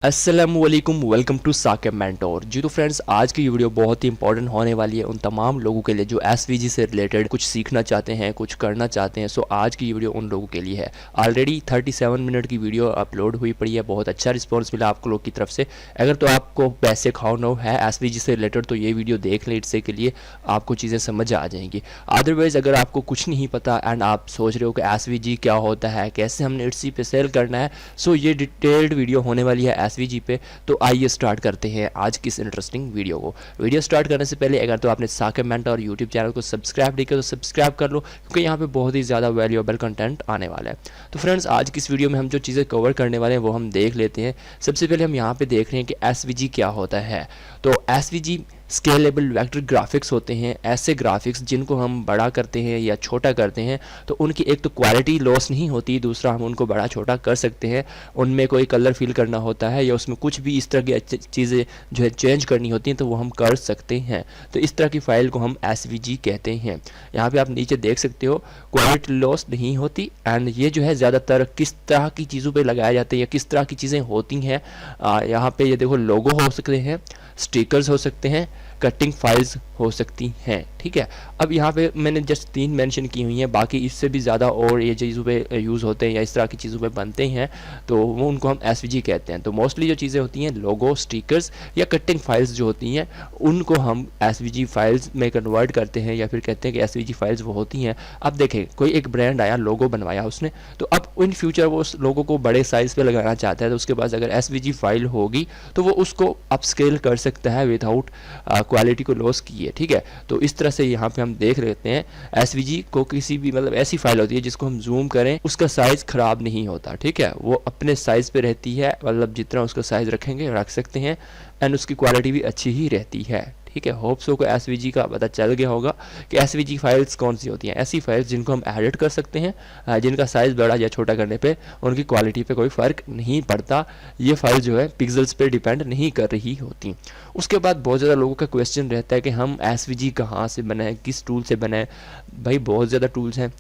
अस्सलामुअलैकुम, welcome to Saqib mentor. जी तो friends, आज की वीडियो बहुत ही इंपॉर्टेंट होने वाली है उन तमाम लोगों के लिए जो एसवीजी से रिलेटेड कुछ सीखना चाहते हैं, कुछ करना चाहते हैं। सो आज की वीडियो उन लोगों के लिए है। ऑलरेडी 37 मिनट की वीडियो अपलोड हुई पड़ी है, बहुत अच्छा रिस्पॉन्स मिला आपको लोग की तरफ से। अगर तो आपको बेसिक हाउ नो है एसवीजी से रिलेटेड तो ये वीडियो देख लें, इससे के लिए आपको चीज़ें समझ आ जाएंगी। अदरवाइज़ अगर आपको कुछ नहीं पता एंड आप सोच रहे हो कि एसवीजी क्या होता है, कैसे हमने इट्सी पे सेल करना है, सो ये डिटेल्ड वीडियो होने वाली है एसवीजी पे। तो आइए स्टार्ट करते हैं आज की इस इंटरेस्टिंग वीडियो को। वीडियो स्टार्ट करने से पहले अगर तो आपने साकिब मेंटोर और यूट्यूब चैनल को सब्सक्राइब नहीं किया तो सब्सक्राइब कर लो, क्योंकि यहाँ पे बहुत ही ज़्यादा वैल्यूएबल कंटेंट आने वाला है। तो फ्रेंड्स, आज की इस वीडियो में हम जो चीज़ें कवर करने वाले हैं वो हम देख लेते हैं। सबसे पहले हम यहाँ पे देख रहे हैं कि एसवीजी क्या होता है। तो एसवीजी स्केलेबल वेक्टर ग्राफिक्स होते हैं। ऐसे ग्राफिक्स जिनको हम बड़ा करते हैं या छोटा करते हैं तो उनकी एक तो क्वालिटी लॉस नहीं होती, दूसरा हम उनको बड़ा छोटा कर सकते हैं। उनमें कोई कलर फिल करना होता है या उसमें कुछ भी इस तरह की चीज़ें जो है चेंज करनी होती हैं तो वो हम कर सकते हैं। तो इस तरह की फ़ाइल को हम एसवीजी कहते हैं। यहाँ पे आप नीचे देख सकते हो क्वालिटी लॉस नहीं होती। एंड ये जो है ज़्यादातर किस तरह की चीज़ों पे लगाए जाते हैं या किस तरह की चीज़ें होती हैं। यहाँ पे ये देखो लोगो हो सकते हैं, स्टिकर्स हो सकते हैं, कटिंग फाइल्स हो सकती हैं। ठीक है, अब यहाँ पे मैंने जस्ट 3 मेंशन की हुई हैं, बाकी इससे भी ज़्यादा और ये चीज़ों पे यूज़ होते हैं या इस तरह की चीज़ों पे बनते हैं तो वो उनको हम एसवीजी कहते हैं। तो मोस्टली जो चीज़ें होती हैं लोगो, स्टिकर्स या कटिंग फाइल्स जो होती हैं उनको हम एसवीजी फाइल्स में कन्वर्ट करते हैं या फिर कहते हैं कि एसवीजी फाइल्स वो होती हैं। अब देखें, कोई एक ब्रांड आया, लोगो बनवाया उसने, तो अब इन फ्यूचर वो उस लोगो को बड़े साइज़ पे लगाना चाहता है तो उसके पास अगर एसवीजी फाइल होगी तो वो उसको अपस्केल कर सकता है विदाउट क्वालिटी को लॉस किए। ठीक है, तो इस तरह से यहाँ पे हम देख लेते हैं एसवीजी को किसी भी मतलब ऐसी फाइल होती है जिसको हम जूम करें उसका साइज़ ख़राब नहीं होता। ठीक है, वो अपने साइज़ पे रहती है, मतलब जितना उसका साइज़ रखेंगे रख सकते हैं एंड उसकी क्वालिटी भी अच्छी ही रहती है। ठीक है, होप सो को एसवीजी का पता चल गया होगा कि एसवीजी फाइल्स कौन सी होती हैं। ऐसी फाइल्स जिनको हम एडिट कर सकते हैं, जिनका साइज़ बड़ा या छोटा करने पे उनकी क्वालिटी पे कोई फ़र्क नहीं पड़ता। ये फाइल जो है पिक्सल्स पे डिपेंड नहीं कर रही होती। उसके बाद बहुत ज़्यादा लोगों का क्वेश्चन रहता है कि हम एसवीजी कहाँ से बनाएं, किस टूल से बनाएं। भाई बहुत ज़्यादा टूल्स हैं,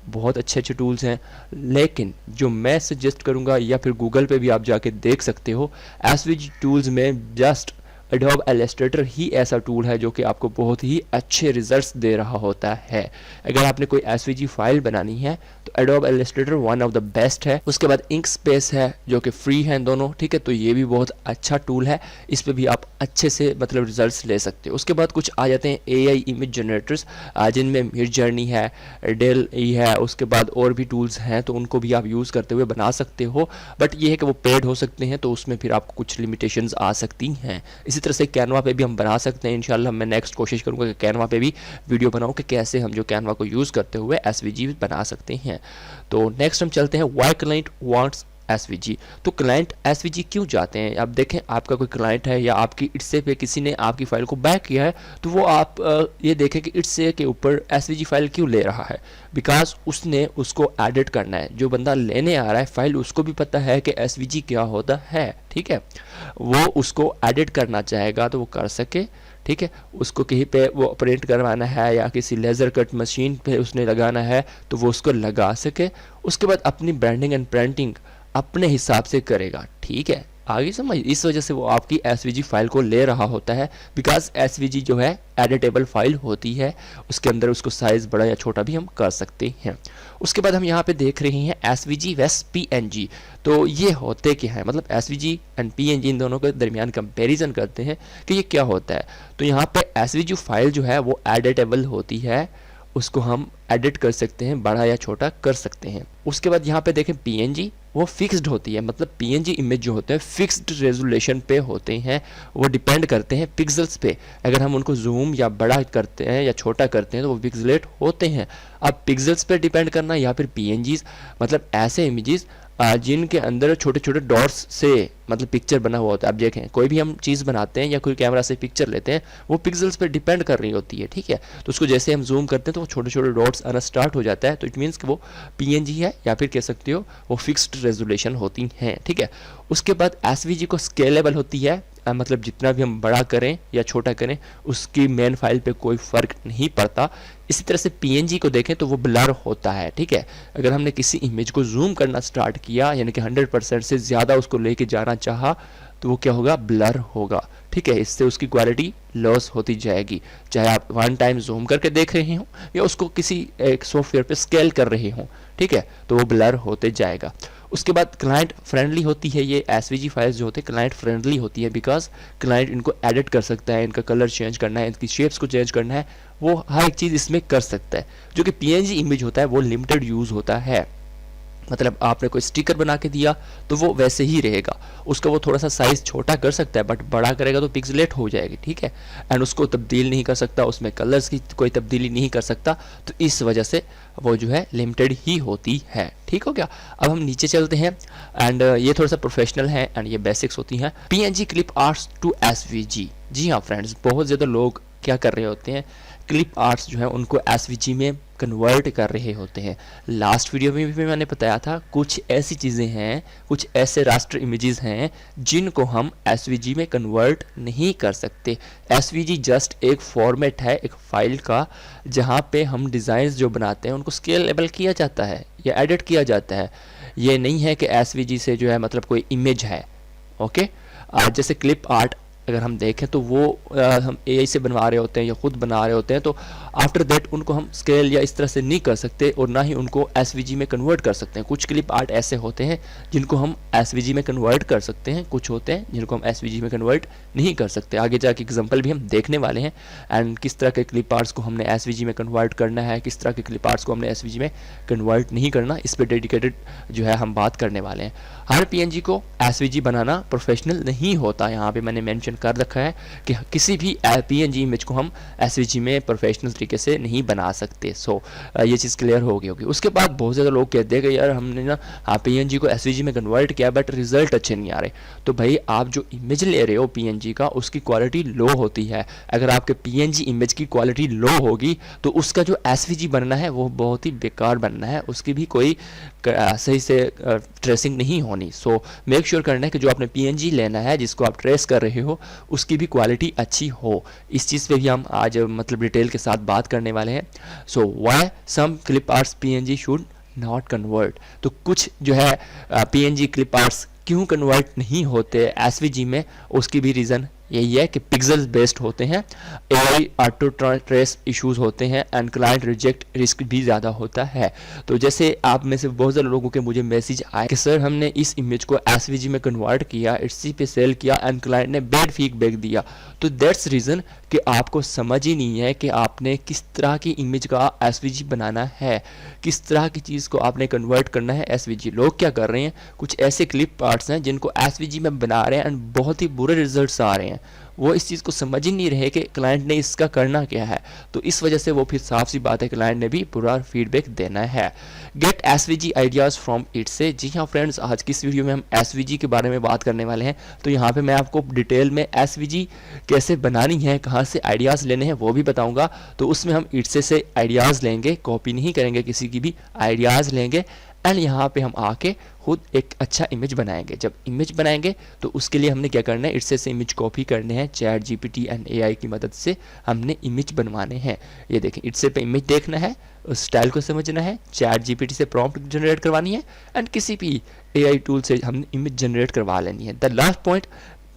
बहुत अच्छे अच्छे टूल्स हैं, लेकिन जो मैं सजेस्ट करूँगा या फिर गूगल पे भी आप जाके देख सकते हो, एसवीजी टूल्स में जस्ट एडोब इलस्ट्रेटर ही ऐसा टूल है जो कि आपको बहुत ही अच्छे रिजल्ट्स दे रहा होता है। अगर आपने कोई एसवीजी फाइल बनानी है तो adobe Illustrator one of the best है। उसके बाद इंकस्पेस है जो कि फ्री है दोनों। ठीक है, तो ये भी बहुत अच्छा टूल है, इस पर भी आप अच्छे से मतलब रिजल्ट्स ले सकते हो। उसके बाद कुछ आ जाते हैं एआई इमेज जनरेटर्स, जिनमें मिडजर्नी है, डेल ई है, उसके बाद और भी टूल्स हैं तो उनको भी आप यूज़ करते हुए बना सकते हो। बट ये है कि वो पेड हो सकते हैं तो उसमें फिर आपको कुछ लिमिटेशंस आ सकती हैं। इसी तरह से कैनवा पे भी हम बना सकते हैं। इंशाल्लाह मैं नेक्स्ट कोशिश करूंगा कि कैनवा पे भी वीडियो बनाऊं कि कैसे हम जो कैनवा को यूज़ करते हुए एसवीजी बना सकते हैं। तो नेक्स्ट हम चलते हैं व्हाई क्लाइंट वांट्स एसवीजी। तो क्लाइंट एसवीजी क्यों चाहते हैं? अब देखें, आपका कोई क्लाइंट है या आपकी इट्से पे किसी ने आपकी फ़ाइल को बैक किया है तो वो आप ये देखें कि इट्से के ऊपर एसवीजी फ़ाइल क्यों ले रहा है। बिकॉज उसने उसको एडिट करना है। जो बंदा लेने आ रहा है फ़ाइल उसको भी पता है कि एसवीजी क्या होता है। ठीक है, वो उसको एडिट करना चाहेगा तो वो कर सके। ठीक है, उसको कहीं पे वो प्रिंट करवाना है या किसी लेज़र कट मशीन पे उसने लगाना है तो वो उसको लगा सके। उसके बाद अपनी ब्रांडिंग एंड प्रिंटिंग अपने हिसाब से करेगा। ठीक है, आगे समझ, इस वजह से वो आपकी एसवीजी फाइल को ले रहा होता है। बिकॉज एसवीजी जो है एडिटेबल फाइल होती है, उसके अंदर उसको साइज़ बड़ा या छोटा भी हम कर सकते हैं। उसके बाद हम यहाँ पे देख रहे हैं एसवीजी वेस पीएनजी। तो ये होते क्या है, मतलब एसवीजी एंड पीएनजी इन दोनों के दरमियान कंपैरिजन करते हैं कि ये क्या होता है। तो यहाँ पे एसवीजी फाइल जो है वो एडिटेबल होती है, उसको हम एडिट कर सकते हैं, बड़ा या छोटा कर सकते हैं। उसके बाद यहाँ पे देखें पीएनजी, वो फिक्स्ड होती है, मतलब पीएनजी इमेज जो होते हैं फिक्स्ड रेजोल्यूशन पे होते हैं, वो डिपेंड करते हैं पिक्सल्स पे। अगर हम उनको जूम या बड़ा करते हैं या छोटा करते हैं तो वो पिक्सलेट होते हैं। अब पिक्सल्स पे डिपेंड करना या फिर पीएनजीज, मतलब ऐसे इमेजेस जिनके अंदर छोटे छोटे डॉट्स से मतलब पिक्चर बना हुआ होता है। अब देखें, कोई भी हम चीज़ बनाते हैं या कोई कैमरा से पिक्चर लेते हैं वो पिक्सल्स पे डिपेंड कर रही होती है। ठीक है, तो उसको जैसे हम जूम करते हैं तो वो छोटे छोटे डॉट्स आना स्टार्ट हो जाता है, तो इट मीन्स कि वो पीएनजी है या फिर कह सकते हो वो फिक्स्ड रेजोल्यूशन होती हैं। ठीक है, उसके बाद एसवीजी को स्केलेबल होती है, मतलब जितना भी हम बड़ा करें या छोटा करें उसकी मेन फाइल पे कोई फ़र्क नहीं पड़ता। इसी तरह से पीएनजी को देखें तो वो ब्लर होता है। ठीक है, अगर हमने किसी इमेज को जूम करना स्टार्ट किया यानी कि 100% से ज़्यादा उसको लेके जाना चाहा तो वो क्या होगा, ब्लर होगा। ठीक है, इससे उसकी क्वालिटी लॉस होती जाएगी, चाहे आप वन टाइम जूम करके देख रहे हो या उसको किसी एक सॉफ्टवेयर पे स्केल कर रहे हो। ठीक है, तो वो ब्लर होते जाएगा। उसके बाद क्लाइंट फ्रेंडली होती है, ये एसवीजी फाइल्स जो होते हैं क्लाइंट फ्रेंडली होती है, बिकॉज क्लाइंट इनको एडिट कर सकता है, इनका कलर चेंज करना है, इनकी शेप्स को चेंज करना है, वो हर एक चीज़ इसमें कर सकता है। जो कि पीएनजी इमेज होता है वो लिमिटेड यूज़ होता है, मतलब आपने कोई स्टिकर बना के दिया तो वो वैसे ही रहेगा, उसका वो थोड़ा सा साइज़ छोटा कर सकता है, बट बड़ा करेगा तो पिक्सलेट हो जाएगी। ठीक है, एंड उसको तब्दील नहीं कर सकता, उसमें कलर्स की कोई तब्दीली नहीं कर सकता, तो इस वजह से वो जो है लिमिटेड ही होती है। ठीक हो गया। अब हम नीचे चलते हैं, एंड ये थोड़ा सा प्रोफेशनल है एंड ये बेसिक्स होती हैं। PNG clip arts to SVG. जी हाँ फ्रेंड्स, बहुत ज़्यादा लोग क्या कर रहे होते हैं, क्लिप आर्ट्स जो है उनको एसवीजी में कन्वर्ट कर रहे होते हैं। लास्ट वीडियो में भी मैंने बताया था, कुछ ऐसी चीज़ें हैं, कुछ ऐसे रास्टर इमेजेस हैं जिनको हम एसवीजी में कन्वर्ट नहीं कर सकते। एसवीजी जस्ट एक फॉर्मेट है, एक फाइल का, जहाँ पे हम डिज़ाइंस जो बनाते हैं उनको स्केलेबल किया जाता है या एडिट किया जाता है। ये नहीं है कि एसवीजी से जो है मतलब कोई इमेज है। ओके, जैसे क्लिप आर्ट अगर हम देखें तो वो हम एआई से बनवा रहे होते हैं या खुद बना रहे होते हैं, तो आफ्टर दैट उनको हम स्केल या इस तरह से नहीं कर सकते और ना ही उनको एसवीजी में कन्वर्ट कर सकते हैं। कुछ क्लिप आर्ट ऐसे होते हैं जिनको हम एसवीजी में कन्वर्ट कर सकते हैं, कुछ होते हैं जिनको हम एसवीजी में कन्वर्ट नहीं कर सकते। आगे जाके एग्जांपल भी हम देखने वाले हैं, एंड किस तरह के क्लिप आर्ट्स को हमने एसवीजी में कन्वर्ट करना है, किस तरह के क्लिप आर्ट्स को हमने एसवीजी में कन्वर्ट नहीं करना, इस पर डेडिकेटेड जो है हम बात करने वाले हैं। हर पीएनजी को एसवीजी बनाना प्रोफेशनल नहीं होता, यहाँ पे मैंने मेंशन कर रखा है कि किसी भी पीएनजी इमेज को हम एसवीजी में प्रोफेशनल तरीके से नहीं बना सकते। सो ये चीज़ क्लियर हो गई होगी। उसके बाद बहुत ज़्यादा लोग कहते हैं कि यार हमने ना पीएनजी को एसवीजी में कन्वर्ट किया बट रिजल्ट अच्छे नहीं आ रहे। तो भाई आप जो इमेज ले रहे हो पीएनजी का, उसकी क्वालिटी लो होती है। अगर आपके पीएनजी इमेज की क्वालिटी लो होगी तो उसका जो एसवीजी बनना है वो बहुत ही बेकार बनना है, उसकी भी कोई सही से ट्रेसिंग नहीं होनी। सो मेक श्योर करना है कि जो आपने पीएनजी लेना है, जिसको आप ट्रेस कर रहे हो, उसकी भी क्वालिटी अच्छी हो। इस चीज़ पे भी हम आज मतलब डिटेल के साथ बात करने वाले हैं। So why some clip arts PNG should not convert. तो कुछ जो है पीएनजी क्लिप आर्ट्स क्यों कन्वर्ट नहीं होते एसवीजी में, उसकी भी रीज़न यही है कि पिक्सेल्स बेस्ड होते हैं, एआई ऑटो ट्रेस इश्यूज होते हैं, एंड क्लाइंट रिजेक्ट रिस्क भी ज़्यादा होता है। तो जैसे आप में से बहुत ज़्यादा लोगों के मुझे मैसेज आए कि सर हमने इस इमेज को एसवीजी में कन्वर्ट किया, इसी पे सेल किया एंड क्लाइंट ने बैड फीडबैक दिया। तो दैट्स रीज़न कि आपको समझ ही नहीं है कि आपने किस तरह की इमेज का एसवीजी बनाना है, किस तरह की चीज़ को आपने कन्वर्ट करना है एसवीजी। लोग क्या कर रहे हैं, कुछ ऐसे क्लिप आर्ट्स हैं जिनको एसवीजी में बना रहे हैं एंड बहुत ही बुरे रिजल्ट्स आ रहे हैं। वो इस चीज़ को समझ ही नहीं रहे कि क्लाइंट ने इसका करना क्या है, तो इस वजह से वो फिर साफ सी बात है क्लाइंट ने भी पूरा फीडबैक देना है। Get SVG ideas from it से। जी हाँ फ्रेंड्स, आज की इस वीडियो में हम एसवीजी के बारे में बात करने वाले हैं। तो यहाँ पे मैं आपको डिटेल में एसवीजी कैसे बनानी है, कहाँ से आइडियाज़ लेने हैं वो भी बताऊँगा। तो उसमें हम इट्से से आइडियाज़ लेंगे, कॉपी नहीं करेंगे किसी की भी, आइडियाज़ लेंगे एंड यहाँ पे हम आके खुद एक अच्छा इमेज बनाएंगे। जब इमेज बनाएंगे तो उसके लिए हमने क्या करना है, इससे से इमेज कॉपी करने हैं, चैट जीपीटी एंड एआई की मदद से हमने इमेज बनवाने हैं। ये देखें, इससे पे इमेज देखना है, उस स्टाइल को समझना है, चैट जीपीटी से प्रॉम्प्ट जनरेट करवानी है एंड किसी भी एआई टूल से हमने इमेज जनरेट करवा लेनी है। द लास्ट पॉइंट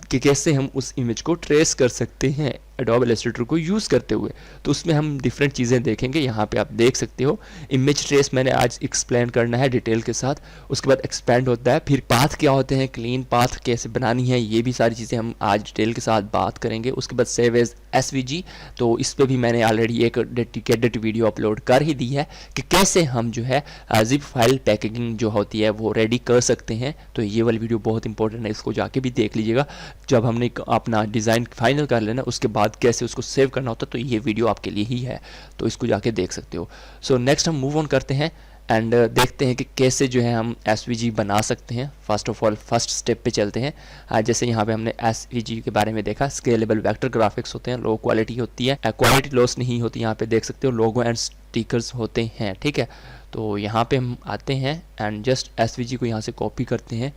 कि कैसे हम उस इमेज को ट्रेस कर सकते हैं एडोब इलस्ट्रेटर को यूज़ करते हुए। तो उसमें हम डिफरेंट चीज़ें देखेंगे, यहाँ पे आप देख सकते हो। इमेज ट्रेस मैंने आज एक्सप्लेन करना है डिटेल के साथ। उसके बाद एक्सपेंड होता है, फिर पाथ क्या होते हैं, क्लीन पाथ कैसे बनानी है, ये भी सारी चीज़ें हम आज डिटेल के साथ बात करेंगे। उसके बाद सेव एज एसवीजी, तो इस पर भी मैंने ऑलरेडी एक डेडिकेटेड वीडियो अपलोड कर ही दी है कि कैसे हम जो है जिप फाइल पैकेजिंग जो होती है वो रेडी कर सकते हैं। तो ये वाली वीडियो बहुत इंपॉर्टेंट है, इसको जाके भी देख लीजिएगा। जब हमने अपना डिज़ाइन फाइनल कर लेना उसके बाद कैसे उसको सेव करना होता है, तो ये वीडियो आपके लिए ही है, तो इसको जाके देख सकते हो। सो नेक्स्ट हम मूव ऑन करते हैं एंड देखते हैं कि कैसे जो है हम एसवीजी बना सकते हैं। First of all first step पे चलते हैं। जैसे यहाँ पे हमने एसवीजी के बारे में देखा, स्केलेबल वेक्टर ग्राफिक्स होते हैं, लो क्वालिटी होती है, क्वालिटी लॉस नहीं होती। यहाँ पे देख सकते हो लोगो एंड स्टिकर्स होते हैं, ठीक है। तो यहाँ पे हम आते हैं एंड जस्ट एसवीजी को यहाँ से कॉपी करते हैं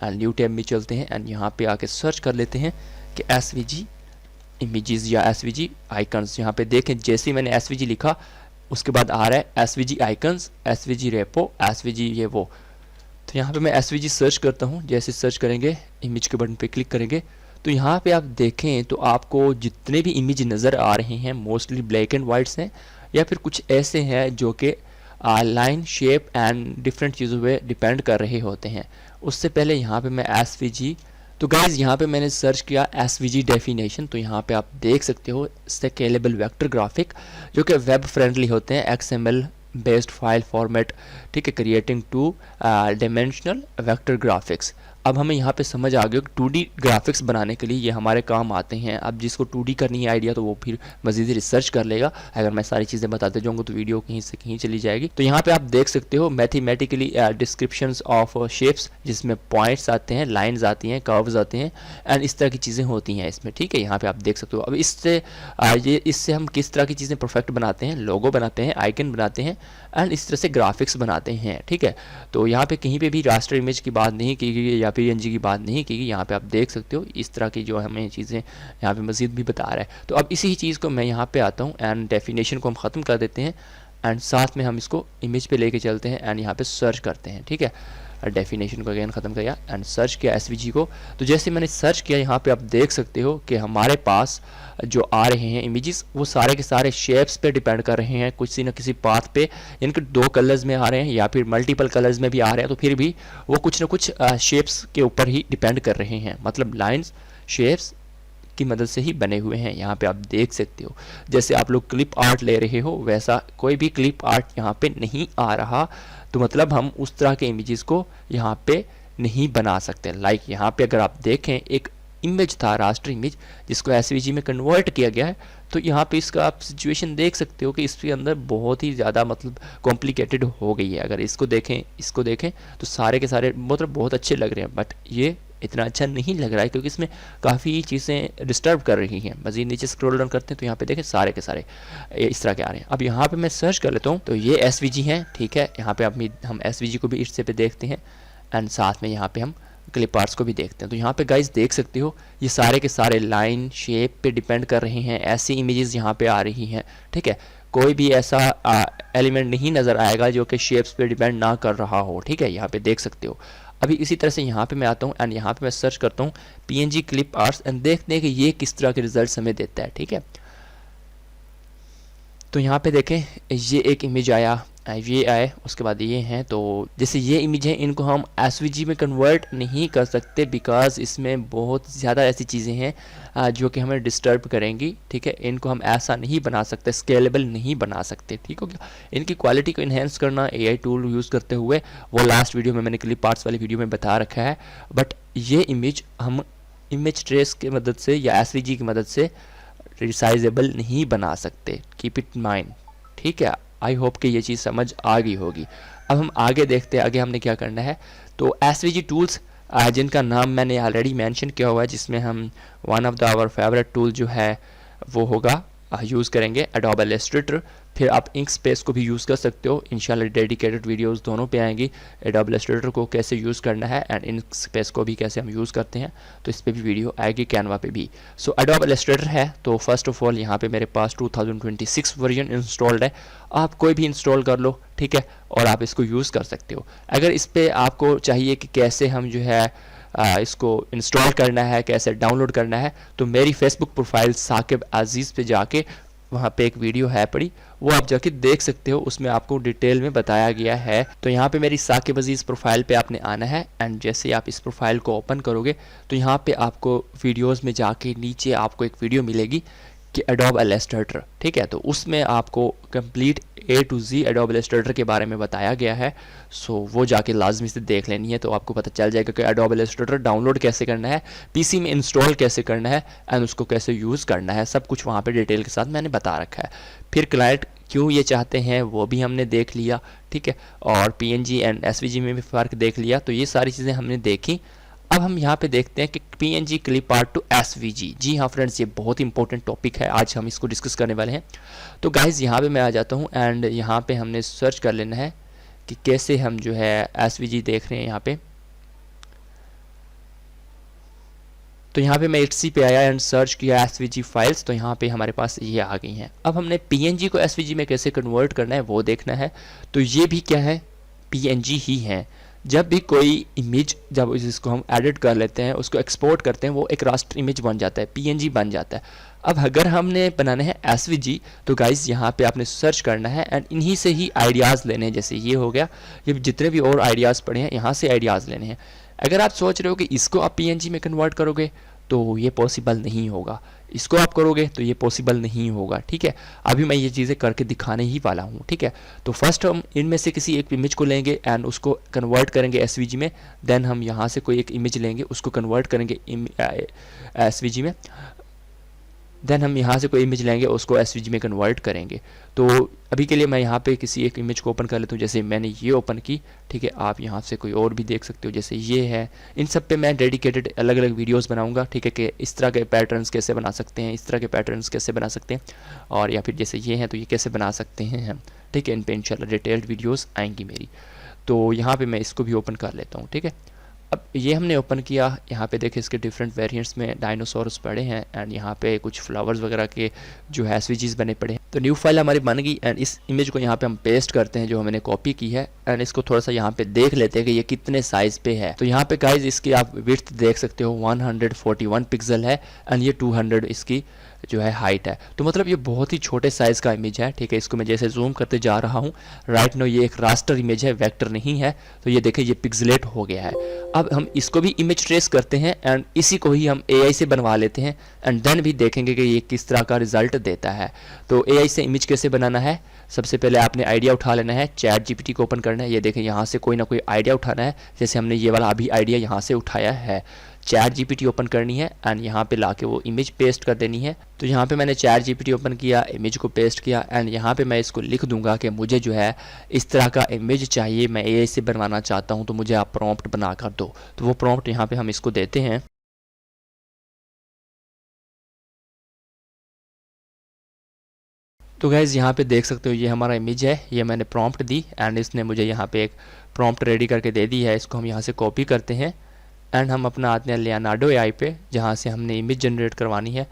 एंड न्यू टैब में चलते हैं एंड यहाँ पे आके सर्च कर लेते हैं कि एसवीजी इमेजेस या एसवीजी आइकन्स। यहाँ पे देखें, जैसे ही मैंने एसवीजी लिखा उसके बाद आ रहा है SVG icons, SVG repo, SVG ये वो। तो यहाँ पे मैं एसवीजी सर्च करता हूँ। जैसे सर्च करेंगे, इमेज के बटन पे क्लिक करेंगे तो यहाँ पे आप देखें तो आपको जितने भी इमेज नज़र आ रहे हैं मोस्टली ब्लैक एंड वाइट्स हैं, या फिर कुछ ऐसे हैं जो कि लाइन, शेप एंड डिफरेंट चीज़ों पे डिपेंड कर रहे होते हैं। उससे पहले यहाँ पे मैं एसवीजी, तो गाइज़ यहाँ पे मैंने सर्च किया एसवीजी डेफिनेशन, तो यहाँ पे आप देख सकते हो स्केलेबल वेक्टर ग्राफिक जो कि वेब फ्रेंडली होते हैं, एक्सएमएल बेस्ड फाइल फॉर्मेट, ठीक है, creating two dimensional vector graphics. अब हमें यहाँ पे समझ आ गया कि 2D ग्राफिक्स बनाने के लिए ये हमारे काम आते हैं। अब जिसको 2D करनी है आइडिया तो वो फिर मज़ीद रिसर्च कर लेगा। अगर मैं सारी चीज़ें बताते जाऊँगा तो वीडियो कहीं से कहीं चली जाएगी। तो यहाँ पे आप देख सकते हो मैथमेटिकली डिस्क्रिप्शंस ऑफ शेप्स, जिसमें पॉइंट्स आते हैं, लाइन्स आती हैं, कर्व्स आते हैं एंड इस तरह की चीज़ें होती हैं इसमें, ठीक है। यहाँ पर आप देख सकते हो। अब इससे हम किस तरह की चीज़ें परफेक्ट बनाते हैं, लोगो बनाते हैं, आइकन बनाते हैं एंड इस तरह से ग्राफिक्स बनाते हैं, ठीक है। तो यहाँ पे कहीं पे भी रास्टर इमेज की बात नहीं की गई या पीएनजी की बात नहीं की गई। यहाँ पे आप देख सकते हो इस तरह की जो हमें चीज़ें यहाँ पे मज़ीद भी बता रहा है। तो अब इसी चीज़ को मैं यहाँ पे आता हूँ एंड डेफिनेशन को हम ख़त्म कर देते हैं एंड साथ में हम इसको इमेज पे लेके चलते हैं एंड यहाँ पे सर्च करते हैं, ठीक है। डेफिनेशन को अगेन ख़त्म किया एंड सर्च किया एसवीजी को। तो जैसे मैंने सर्च किया यहाँ पे आप देख सकते हो कि हमारे पास जो आ रहे हैं इमेजेस वो सारे के सारे शेप्स पे डिपेंड कर रहे हैं, किसी न किसी पाथ पे, यानी कि 2 कलर्स में आ रहे हैं या फिर मल्टीपल कलर्स में भी आ रहे हैं, तो फिर भी वो कुछ न कुछ शेप्स के ऊपर ही डिपेंड कर रहे हैं, मतलब लाइन्स, शेप्स की मदद से ही बने हुए हैं। यहाँ पे आप देख सकते हो जैसे आप लोग क्लिप आर्ट ले रहे हो वैसा कोई भी क्लिप आर्ट यहाँ पे नहीं आ रहा, तो मतलब हम उस तरह के इमेजेस को यहाँ पे नहीं बना सकते। लाइक यहाँ पे अगर आप देखें एक इमेज था, रास्टर इमेज, जिसको एसवीजी में कन्वर्ट किया गया है, तो यहाँ पे इसका आप सिचुएशन देख सकते हो कि इसके अंदर बहुत ही ज़्यादा मतलब कॉम्प्लिकेटेड हो गई है। अगर इसको देखें तो सारे के सारे मतलब बहुत अच्छे लग रहे हैं, बट ये इतना अच्छा नहीं लग रहा है क्योंकि इसमें काफ़ी चीज़ें डिस्टर्ब कर रही हैं। मज़ीद नीचे स्क्रॉल डाउन करते हैं तो यहाँ पे देखें सारे के सारे इस तरह के आ रहे हैं। अब यहाँ पे मैं सर्च कर लेता हूँ तो ये एसवीजी हैं, ठीक है। यहाँ पे हम एसवीजी को भी इससे पे देखते हैं एंड साथ में यहाँ पे हम क्लिप आर्ट्स को भी देखते हैं। तो यहाँ पे गाइस देख सकते हो ये सारे के सारे लाइन, शेप पे डिपेंड कर रहे हैं, ऐसी इमेजेस यहाँ पे आ रही हैं, ठीक है। कोई भी ऐसा एलिमेंट नहीं नज़र आएगा जो कि शेप्स पे डिपेंड ना कर रहा हो, ठीक है। यहाँ पे देख सकते हो। अभी इसी तरह से यहाँ पे मैं आता हूँ एंड यहाँ पे मैं सर्च करता हूँ पीएनजी क्लिप आर्ट्स एंड देखते हैं कि ये किस तरह के रिजल्ट्स हमें देता है, ठीक है। तो यहाँ पे देखें ये एक इमेज आया, ये आए, उसके बाद ये हैं। तो जैसे ये इमेज है इनको हम एसवीजी में कन्वर्ट नहीं कर सकते बिकॉज इसमें बहुत ज़्यादा ऐसी चीज़ें हैं जो कि हमें डिस्टर्ब करेंगी, ठीक है। इनको हम ऐसा नहीं बना सकते, स्केलेबल नहीं बना सकते, ठीक हो गया। इनकी क्वालिटी को इन्हेंस करना एआई टूल यूज़ करते हुए वो लास्ट वीडियो में मैंने क्लिप आर्ट्स वाली वीडियो में बता रखा है, बट ये इमेज हम इमेज ट्रेस की मदद से या एसवीजी की मदद से रिसाइजेबल नहीं बना सकते, कीप इट माइंड, ठीक है। आई होप कि ये चीज़ समझ आ गई होगी। अब हम आगे देखते हैं आगे हमने क्या करना है। तो एसवीजी टूल्स जिनका नाम मैंने ऑलरेडी मेंशन किया हुआ है, जिसमें हम one of the our favourite tool जो है वो होगा यूज़ करेंगे एडोब इलस्ट्रेटर। फिर आप इंक स्पेस को भी यूज़ कर सकते हो, इंशाल्लाह डेडिकेटेड वीडियोस दोनों पे आएंगी। एडोब इलस्ट्रेटर को कैसे यूज़ करना है एंड इंक स्पेस को भी कैसे हम यूज़ करते हैं, तो इस पर भी वीडियो आएगी, कैनवा पे भी। सो एडोब इलस्ट्रेटर है तो फर्स्ट ऑफ ऑल यहाँ पे मेरे पास 2026 वर्जन इंस्टॉल्ड है। आप कोई भी इंस्टॉल कर लो, ठीक है, और आप इसको यूज़ कर सकते हो। अगर इस पर आपको चाहिए कि कैसे हम जो है इसको इंस्टॉल करना है, कैसे डाउनलोड करना है, तो मेरी फेसबुक प्रोफाइल साकिब अजीज़ पे जाके वहाँ पे एक वीडियो है पड़ी, वो आप जाके देख सकते हो, उसमें आपको डिटेल में बताया गया है। तो यहाँ पे मेरी साकिब अजीज़ प्रोफाइल पे आपने आना है एंड जैसे आप इस प्रोफाइल को ओपन करोगे तो यहाँ पे आपको वीडियोस में जाके नीचे आपको एक वीडियो मिलेगी कि एडोब इलस्ट्रेटर, ठीक है। तो उसमें आपको complete A to Z adobe Illustrator के बारे में बताया गया है। सो वो जाके लाजमी से देख लेनी है, तो आपको पता चल जाएगा कि एडोब इलस्ट्रेटर डाउनलोड कैसे करना है, पीसी में इंस्टॉल कैसे करना है एंड उसको कैसे यूज़ करना है, सब कुछ वहाँ पे डिटेल के साथ मैंने बता रखा है। फिर क्लाइंट क्यों ये चाहते हैं वो भी हमने देख लिया, ठीक है, और पीएनजी एंड एसवीजी में भी फ़र्क देख लिया। तो ये सारी चीज़ें हमने देखी। अब हम यहाँ पे देखते हैं कि PNG clip art to SVG. जी हाँ फ्रेंड्स, ये बहुत इंपॉर्टेंट टॉपिक है, आज हम इसको डिस्कस करने वाले हैं। तो गाइज़ यहाँ पे मैं आ जाता हूँ एंड यहाँ पे हमने सर्च कर लेना है कि कैसे हम जो है एसवीजी देख रहे हैं यहाँ पे। तो यहाँ पे मैं इट्सी पे आया एंड सर्च किया एसवीजी फाइल्स, तो यहाँ पे हमारे पास ये आ गई हैं। अब हमने पीएनजी को एसवीजी में कैसे कन्वर्ट करना है वो देखना है। तो ये भी क्या है, पीएनजी ही है, जब भी कोई इमेज जब इसको हम एडिट कर लेते हैं, उसको एक्सपोर्ट करते हैं, वो एक रास्टर इमेज बन जाता है, पीएनजी बन जाता है। अब अगर हमने बनाना है एसवीजी, तो गाइस यहाँ पे आपने सर्च करना है एंड इन्हीं से ही आइडियाज़ लेने हैं। जैसे ये हो गया, ये जितने भी और आइडियाज़ पड़े हैं यहाँ से आइडियाज़ लेने हैं। अगर आप सोच रहे हो कि इसको आप पीएनजी में कन्वर्ट करोगे तो ये पॉसिबल नहीं होगा, इसको आप करोगे तो ये पॉसिबल नहीं होगा, ठीक है। अभी मैं ये चीज़ें करके दिखाने ही वाला हूँ, ठीक है। तो फर्स्ट हम इनमें से किसी एक इमेज को लेंगे एंड उसको कन्वर्ट करेंगे एसवीजी में। देन हम यहाँ से कोई एक इमेज लेंगे, उसको कन्वर्ट करेंगे एसवीजी में। देन हम यहाँ से कोई इमेज लेंगे, उसको एसवीजी में कन्वर्ट करेंगे। तो अभी के लिए मैं यहाँ पे किसी एक इमेज को ओपन कर लेता हूँ। जैसे मैंने ये ओपन की, ठीक है। आप यहाँ से कोई और भी देख सकते हो, जैसे ये है। इन सब पे मैं डेडिकेटेड अलग अलग वीडियोस बनाऊंगा, ठीक है, कि इस तरह के पैटर्न्स कैसे बना सकते हैं, इस तरह के पैटर्न्स कैसे बना सकते हैं, और या फिर जैसे ये हैं तो ये कैसे बना सकते हैं हम, ठीक है। इन पे इंशाल्लाह डिटेल्ड वीडियोज़ आएंगी मेरी। तो यहाँ पर मैं इसको भी ओपन कर लेता हूँ, ठीक है। अब ये हमने ओपन किया, यहाँ पे देखें इसके डिफरेंट वेरिएंट्स में डायनासोरस पड़े हैं एंड यहाँ पे कुछ फ्लावर्स वगैरह के जो है एसवीजीज बने पड़े हैं। तो न्यू फाइल हमारी बन गई एंड इस इमेज को यहाँ पे हम पेस्ट करते हैं जो हमने कॉपी की है एंड इसको थोड़ा सा यहाँ पे देख लेते हैं कि ये कितने साइज़ पे है। तो यहाँ पे गाइज इसकी आप विड्थ देख सकते हो 141 पिक्सल है एंड ये 200 इसकी जो है हाइट है। तो मतलब ये बहुत ही छोटे साइज़ का इमेज है, ठीक है। इसको मैं जैसे जूम करते जा रहा हूँ, राइट नो ये एक रास्टर इमेज है, वेक्टर नहीं है। तो ये देखें ये पिक्सलेट हो गया है। अब हम इसको भी इमेज ट्रेस करते हैं एंड इसी को ही हम एआई से बनवा लेते हैं एंड देन भी देखेंगे कि ये किस तरह का रिजल्ट देता है। तो एआई से इमेज कैसे बनाना है, सबसे पहले आपने आइडिया उठा लेना है, चैट जीपीटी को ओपन करना है। ये देखें यहाँ से कोई ना कोई आइडिया उठाना है, जैसे हमने ये वाला अभी आइडिया यहाँ से उठाया है। चैट जीपीटी ओपन करनी है एंड यहाँ पे लाके वो इमेज पेस्ट कर देनी है। तो यहाँ पे मैंने चैट जीपीटी ओपन किया, इमेज को पेस्ट किया एंड यहाँ पे मैं इसको लिख दूंगा कि मुझे जो है इस तरह का इमेज चाहिए, मैं एआई से बनवाना चाहता हूँ, तो मुझे आप प्रॉम्प्ट बना कर दो। तो वो प्रॉम्प्ट यहाँ पे हम इसको देते हैं। तो गाइज़ यहाँ पे देख सकते हो ये हमारा इमेज है, ये मैंने प्रॉम्प्ट दी एंड इसने मुझे यहाँ पे एक प्रॉम्प्ट रेडी करके दे दी है। इसको हम यहाँ से कॉपी करते हैं एंड हम अपना आते हैं लियोनार्डो एआई पे, जहाँ से हमने इमेज जनरेट करवानी है।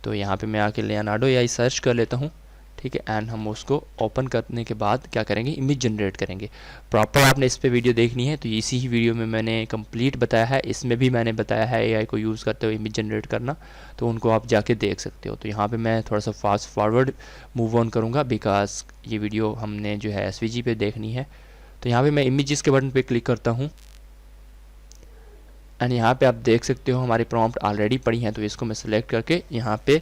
तो यहाँ पे मैं आके लियोनार्डो एआई सर्च कर लेता हूँ, ठीक है। एंड हम उसको ओपन करने के बाद क्या करेंगे, इमेज जनरेट करेंगे। प्रॉपर आपने इस पे वीडियो देखनी है तो इसी ही वीडियो में मैंने कंप्लीट बताया है, इसमें भी मैंने बताया है एआई को यूज़ करते हुए इमेज जनरेट करना, तो उनको आप जाके देख सकते हो। तो यहाँ पे मैं थोड़ा सा फास्ट फॉरवर्ड मूव ऑन करूँगा बिकॉज ये वीडियो हमने जो है एसवीजी पे देखनी है। तो यहाँ पर मैं इमेजेस के बटन पर क्लिक करता हूँ एंड यहाँ पे आप देख सकते हो हमारी प्रॉम्प्ट ऑलरेडी पड़ी हैं। तो इसको मैं सेलेक्ट करके यहाँ पे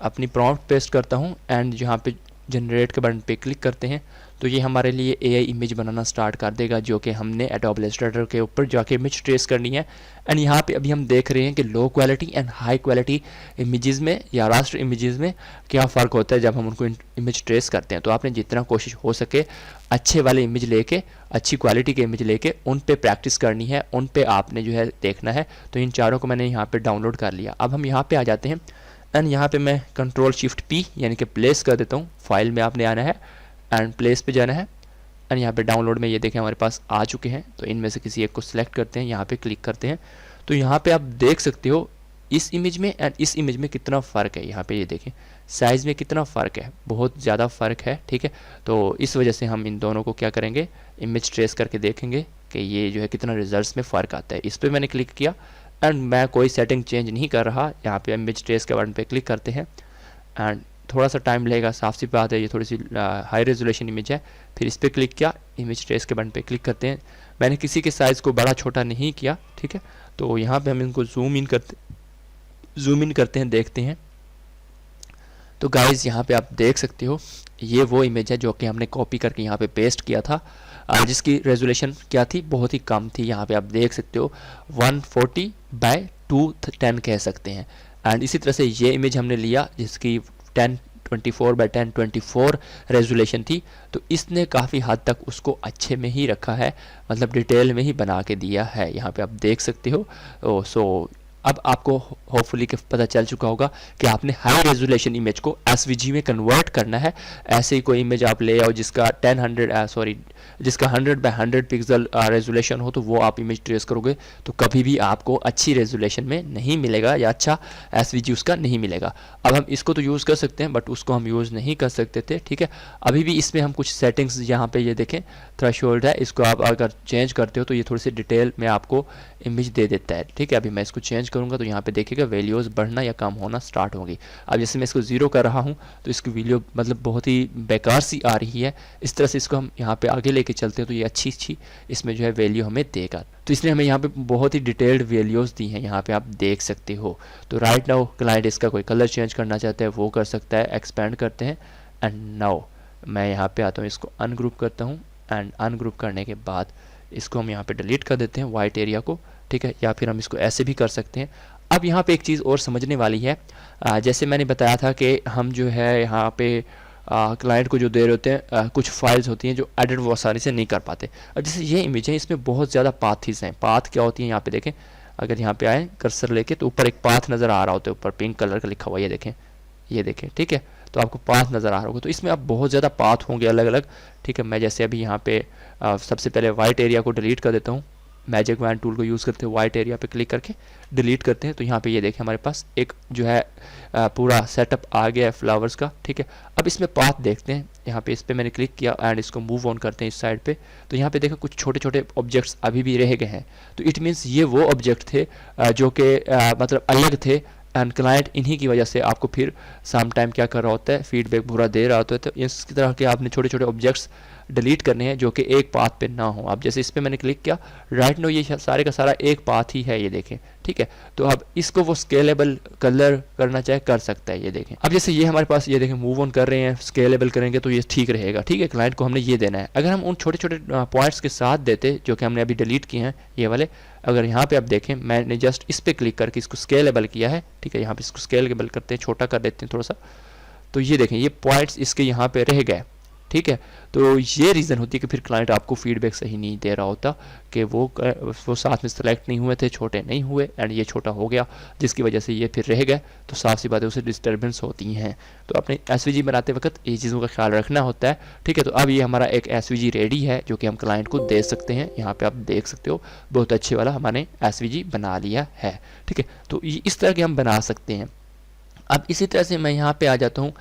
अपनी प्रॉम्प्ट पेस्ट करता हूँ एंड यहाँ पे जनरेट के बटन पे क्लिक करते हैं तो ये हमारे लिए एआई इमेज बनाना स्टार्ट कर देगा, जो कि हमने एडोब इलस्ट्रेटर के ऊपर जाके इमेज ट्रेस करनी है। एंड यहाँ पे अभी हम देख रहे हैं कि low quality and high quality images में या रास्टर इमेजेस में क्या फ़र्क होता है जब हम उनको इमेज ट्रेस करते हैं। तो आपने जितना कोशिश हो सके अच्छे वाले इमेज लेके, अच्छी क्वालिटी के इमेज लेके उन पे प्रैक्टिस करनी है, उन पे आपने जो है देखना है। तो इन चारों को मैंने यहाँ पे डाउनलोड कर लिया। अब हम यहाँ पे आ जाते हैं एंड यहाँ पे मैं कंट्रोल शिफ्ट पी यानी कि प्लेस कर देता हूँ। फाइल में आपने आना है एंड प्लेस पे जाना है एंड यहाँ पे डाउनलोड में ये देखें हमारे पास आ चुके हैं। तो इनमें से किसी एक को सिलेक्ट करते हैं, यहाँ पे क्लिक करते हैं। तो यहाँ पे आप देख सकते हो इस इमेज में एंड इस इमेज में कितना फ़र्क है। यहाँ पे ये देखें साइज़ में कितना फ़र्क है, बहुत ज़्यादा फ़र्क है, ठीक है। तो इस वजह से हम इन दोनों को क्या करेंगे, इमेज ट्रेस करके देखेंगे कि ये जो है कितना रिजल्ट्स में फ़र्क आता है। इस पर मैंने क्लिक किया एंड मैं कोई सेटिंग चेंज नहीं कर रहा। यहाँ पे इमेज ट्रेस के बटन पे क्लिक करते हैं एंड थोड़ा सा टाइम लगेगा, साफ सी बात है, ये थोड़ी सी हाई रेजोल्यूशन इमेज है। फिर इस पर क्लिक किया, इमेज ट्रेस के बटन पे क्लिक करते हैं। मैंने किसी के साइज़ को बड़ा छोटा नहीं किया, ठीक है। तो यहाँ पे हम इनको जूम इन करते हैं, देखते हैं। तो गाइज़ यहाँ पे आप देख सकते हो ये वो इमेज है जो कि हमने कॉपी करके यहाँ पे पेस्ट किया था, जिसकी रेजोल्यूशन क्या थी, बहुत ही कम थी। यहाँ पे आप देख सकते हो 140 बाय 210 कह सकते हैं। एंड इसी तरह से ये इमेज हमने लिया जिसकी 1024 बाय 1024 रेजोल्यूशन थी। तो इसने काफ़ी हद तक उसको अच्छे में ही रखा है, मतलब डिटेल में ही बना के दिया है। यहाँ पे आप देख सकते हो। सो अब आपको होपफुली पता चल चुका होगा कि आपने हाई रेजोल्यूशन इमेज को एसवीजी में कन्वर्ट करना है। ऐसे ही कोई इमेज आप ले आओ जिसका 100 बाय 100 पिक्सल रेजोल्यूशन हो, तो वो आप इमेज ट्रेस करोगे तो कभी भी आपको अच्छी रेजोल्यूशन में नहीं मिलेगा या अच्छा एसवीजी उसका नहीं मिलेगा। अब हम इसको तो यूज़ कर सकते हैं बट उसको हम यूज़ नहीं कर सकते थे, ठीक है। अभी भी इसमें हम कुछ सेटिंग्स यहाँ पे ये देखें थ्रेशोल्ड है, इसको आप अगर चेंज करते हो तो ये थोड़ी सी डिटेल में आपको इमेज दे देता है, ठीक है। अभी मैं इसको चेंज करूँगा तो यहाँ पे देखिएगा वैल्यूज़ बढ़ना या कम होना स्टार्ट होगी। अब जैसे मैं इसको 0 कर रहा हूँ तो इसकी वीडियो मतलब बहुत ही बेकार सी आ रही है। इस तरह से इसको हम यहाँ पे आगे लेके चलते हैं तो ये अच्छी इसमें जो है वैल्यू हमें देगा। तो इसने हमें यहाँ पे बहुत ही डिटेल्ड वैल्यूज़ दी हैं, यहाँ पे आप देख सकते हो। तो राइट नाउ क्लाइंट इसका कोई कलर चेंज करना चाहता है वो कर सकता है। एक्सपेंड करते हैं एंड नाउ मैं यहाँ पे आता हूँ, इसको अनग्रुप करता हूँ एंड अनग्रुप करने के बाद इसको हम यहाँ पे डिलीट कर देते हैं वाइट एरिया को, ठीक है। या फिर हम इसको ऐसे भी कर सकते हैं। अब यहाँ पे एक चीज़ और समझने वाली है, जैसे मैंने बताया था कि हम जो है यहाँ पे क्लाइंट को जो दे रहे होते हैं कुछ फाइल्स होती हैं जो एडिट वो आसानी से नहीं कर पाते। अब जैसे ये इमेज है इसमें बहुत ज़्यादा पाथ्स हैं। पाथ क्या होती है यहाँ पे देखें, अगर यहाँ पे आए कर्सर लेके तो ऊपर एक पाथ नज़र आ रहा होता है, ऊपर पिंक कलर का लिखा हुआ ये देखें, ठीक है। तो आपको पाथ नज़र आ रहा होगा, तो इसमें अब बहुत ज़्यादा पाथ होंगे अलग अलग, ठीक है। मैं जैसे अभी यहाँ पे सबसे पहले वाइट एरिया को डिलीट कर देता हूँ। मैजिक वैन टूल को यूज़ करते हैं, वाइट एरिया पे क्लिक करके डिलीट करते हैं तो यहाँ पे ये देखें हमारे पास एक जो है पूरा सेटअप आ गया है फ्लावर्स का, ठीक है। अब इसमें पाथ देखते हैं, यहाँ पे इस पर मैंने क्लिक किया एंड इसको मूव ऑन करते हैं इस साइड पे, तो यहाँ पे देखें कुछ छोटे छोटे ऑब्जेक्ट्स अभी भी रह गए हैं। तो इट मीन्स ये वो ऑब्जेक्ट थे जो कि मतलब अलग थे एंड क्लाइंट इन्हीं की वजह से आपको फिर सम टाइम क्या कर रहा होता है, फीडबैक बुरा दे रहा होता है। तो इस तरह के आपने छोटे छोटे ऑब्जेक्ट्स डिलीट करने हैं जो कि एक पाथ पे ना हो। अब जैसे इस पर मैंने क्लिक किया, राइट नो ये सारे का सारा एक पाथ ही है, ये देखें, ठीक है। तो अब इसको वो स्केलेबल कलर करना चाहे कर सकता है, ये देखें। अब जैसे ये हमारे पास ये देखें मूव ऑन कर रहे हैं, स्केलेबल करेंगे तो ये ठीक रहेगा, ठीक है। क्लाइंट को हमने ये देना है। अगर हम उन छोटे छोटे पॉइंट्स के साथ देते जो कि हमने अभी डिलीट किए हैं ये वाले, अगर यहाँ पे आप देखें मैंने जस्ट इस पर क्लिक करके इसको स्केलेबल किया है, ठीक है। यहाँ पे इसको स्केलेबल करते हैं, छोटा कर देते हैं थोड़ा सा, तो ये देखें ये पॉइंट्स इसके यहाँ पे रह गए, ठीक है। तो ये रीज़न होती है कि फिर क्लाइंट आपको फीडबैक सही नहीं दे रहा होता कि वो साथ में सेलेक्ट नहीं हुए थे, छोटे नहीं हुए एंड ये छोटा हो गया जिसकी वजह से ये फिर रह गए, तो साफ सी बात है उसे डिस्टर्बेंस होती हैं। तो अपने एसवीजी बनाते वक्त ये चीज़ों का ख्याल रखना होता है, ठीक है। तो अब ये हमारा एक एसवीजी रेडी है जो कि हम क्लाइंट को दे सकते हैं। यहाँ पे आप देख सकते हो बहुत अच्छे वाला हमने एसवीजी बना लिया है, ठीक है। तो इस तरह के हम बना सकते हैं। अब इसी तरह से मैं यहाँ पे आ जाता हूँ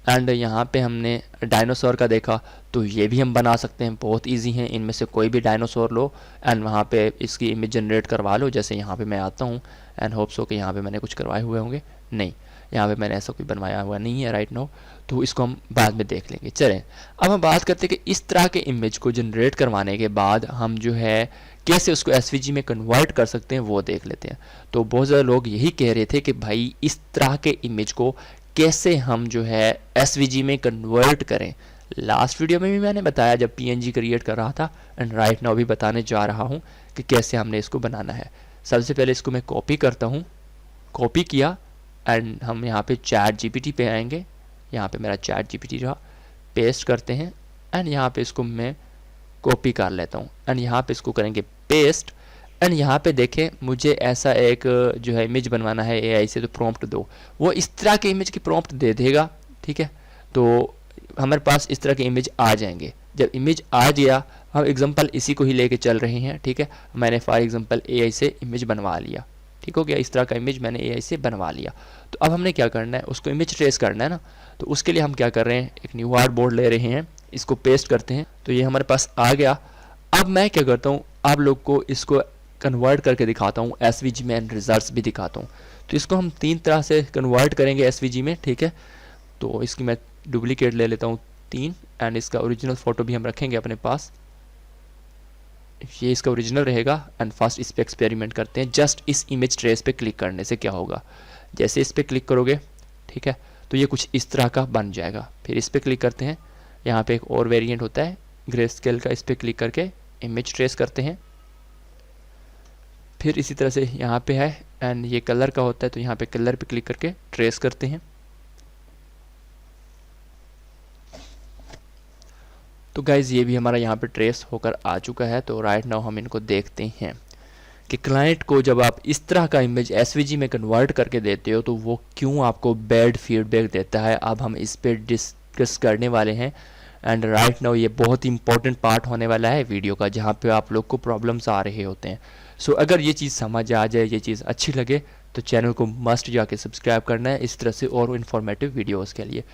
एंड यहाँ पे हमने डायनासोर का देखा, तो ये भी हम बना सकते हैं, बहुत इजी हैं। इनमें से कोई भी डायनासोर लो एंड वहाँ पे इसकी इमेज जनरेट करवा लो। जैसे यहाँ पे मैं आता हूँ एंड होप्स हो कि यहाँ पे मैंने कुछ करवाए हुए होंगे, नहीं यहाँ पे मैंने ऐसा कोई बनवाया हुआ नहीं है राइट नाउ, तो इसको हम बाद में देख लेंगे। चलें अब हम बात करते हैं कि इस तरह के इमेज को जनरेट करवाने के बाद हम जो है कैसे उसको एसवीजी में कन्वर्ट कर सकते हैं वो देख लेते हैं। तो बहुत ज़्यादा लोग यही कह रहे थे कि भाई इस तरह के इमेज को कैसे हम जो है एसवीजी में कन्वर्ट करें। लास्ट वीडियो में भी मैंने बताया जब पीएनजी क्रिएट कर रहा था एंड राइट नाउ भी बताने जा रहा हूँ कि कैसे हमने इसको बनाना है। सबसे पहले इसको मैं कॉपी करता हूँ, कॉपी किया एंड हम यहाँ पे चैट जीपीटी पे आएंगे, यहाँ पे मेरा चैट जीपीटी रहा, पेस्ट करते हैं एंड यहाँ पे इसको मैं कॉपी कर लेता हूँ एंड यहाँ पे इसको करेंगे पेस्ट एंड यहाँ पे देखें मुझे ऐसा एक जो है इमेज बनवाना है एआई से, तो प्रॉम्प्ट दो, वो इस तरह के इमेज की प्रॉम्प्ट दे देगा, ठीक है। तो हमारे पास इस तरह के इमेज आ जाएंगे। जब इमेज आ गया हम एग्जांपल इसी को ही लेके चल रहे हैं, ठीक है। मैंने फॉर एग्जांपल एआई से इमेज बनवा लिया, ठीक हो गया, इस तरह का इमेज मैंने एआई से बनवा लिया। तो अब हमने क्या करना है, उसको इमेज ट्रेस करना है ना। तो उसके लिए हम क्या कर रहे हैं, एक न्यू आर्ट बोर्ड ले रहे हैं, इसको पेस्ट करते हैं, तो ये हमारे पास आ गया। अब मैं क्या करता हूँ, आप लोग को इसको कन्वर्ट करके दिखाता हूँ एसवीजी में एंड रिजल्ट्स भी दिखाता हूँ। तो इसको हम 3 तरह से कन्वर्ट करेंगे एसवीजी में, ठीक है। तो इसकी मैं डुप्लीकेट ले लेता हूँ 3 एंड इसका ओरिजिनल फ़ोटो भी हम रखेंगे अपने पास, ये इसका ओरिजिनल रहेगा। एंड फर्स्ट इस पर एक्सपेरिमेंट करते हैं। जस्ट इस इमेज ट्रेस पे क्लिक करने से क्या होगा, जैसे इस पर क्लिक करोगे, ठीक है, तो ये कुछ इस तरह का बन जाएगा। फिर इस पर क्लिक करते हैं, यहाँ पे एक और वेरिएंट होता है ग्रे स्केल का, इस पर क्लिक करके इमेज ट्रेस करते हैं। फिर इसी तरह से यहाँ पे है एंड ये कलर का होता है, तो यहाँ पे कलर पे क्लिक करके ट्रेस करते हैं। तो गाइज़ ये भी हमारा यहाँ पे ट्रेस होकर आ चुका है। तो राइट नाउ हम इनको देखते हैं कि क्लाइंट को जब आप इस तरह का इमेज एसवीजी में कन्वर्ट करके देते हो तो वो क्यों आपको बैड फीडबैक देता है। अब हम इस पर डिस्कस करने वाले हैं एंड राइट नाउ ये बहुत ही इंपॉर्टेंट पार्ट होने वाला है वीडियो का, जहाँ पे आप लोग को प्रॉब्लम्स आ रहे होते हैं। सो अगर ये चीज़ समझ आ जाए, ये चीज़ अच्छी लगे, तो चैनल को मस्ट जाके सब्सक्राइब करना है इस तरह से और इन्फॉर्मेटिव वीडियोज़ के लिए।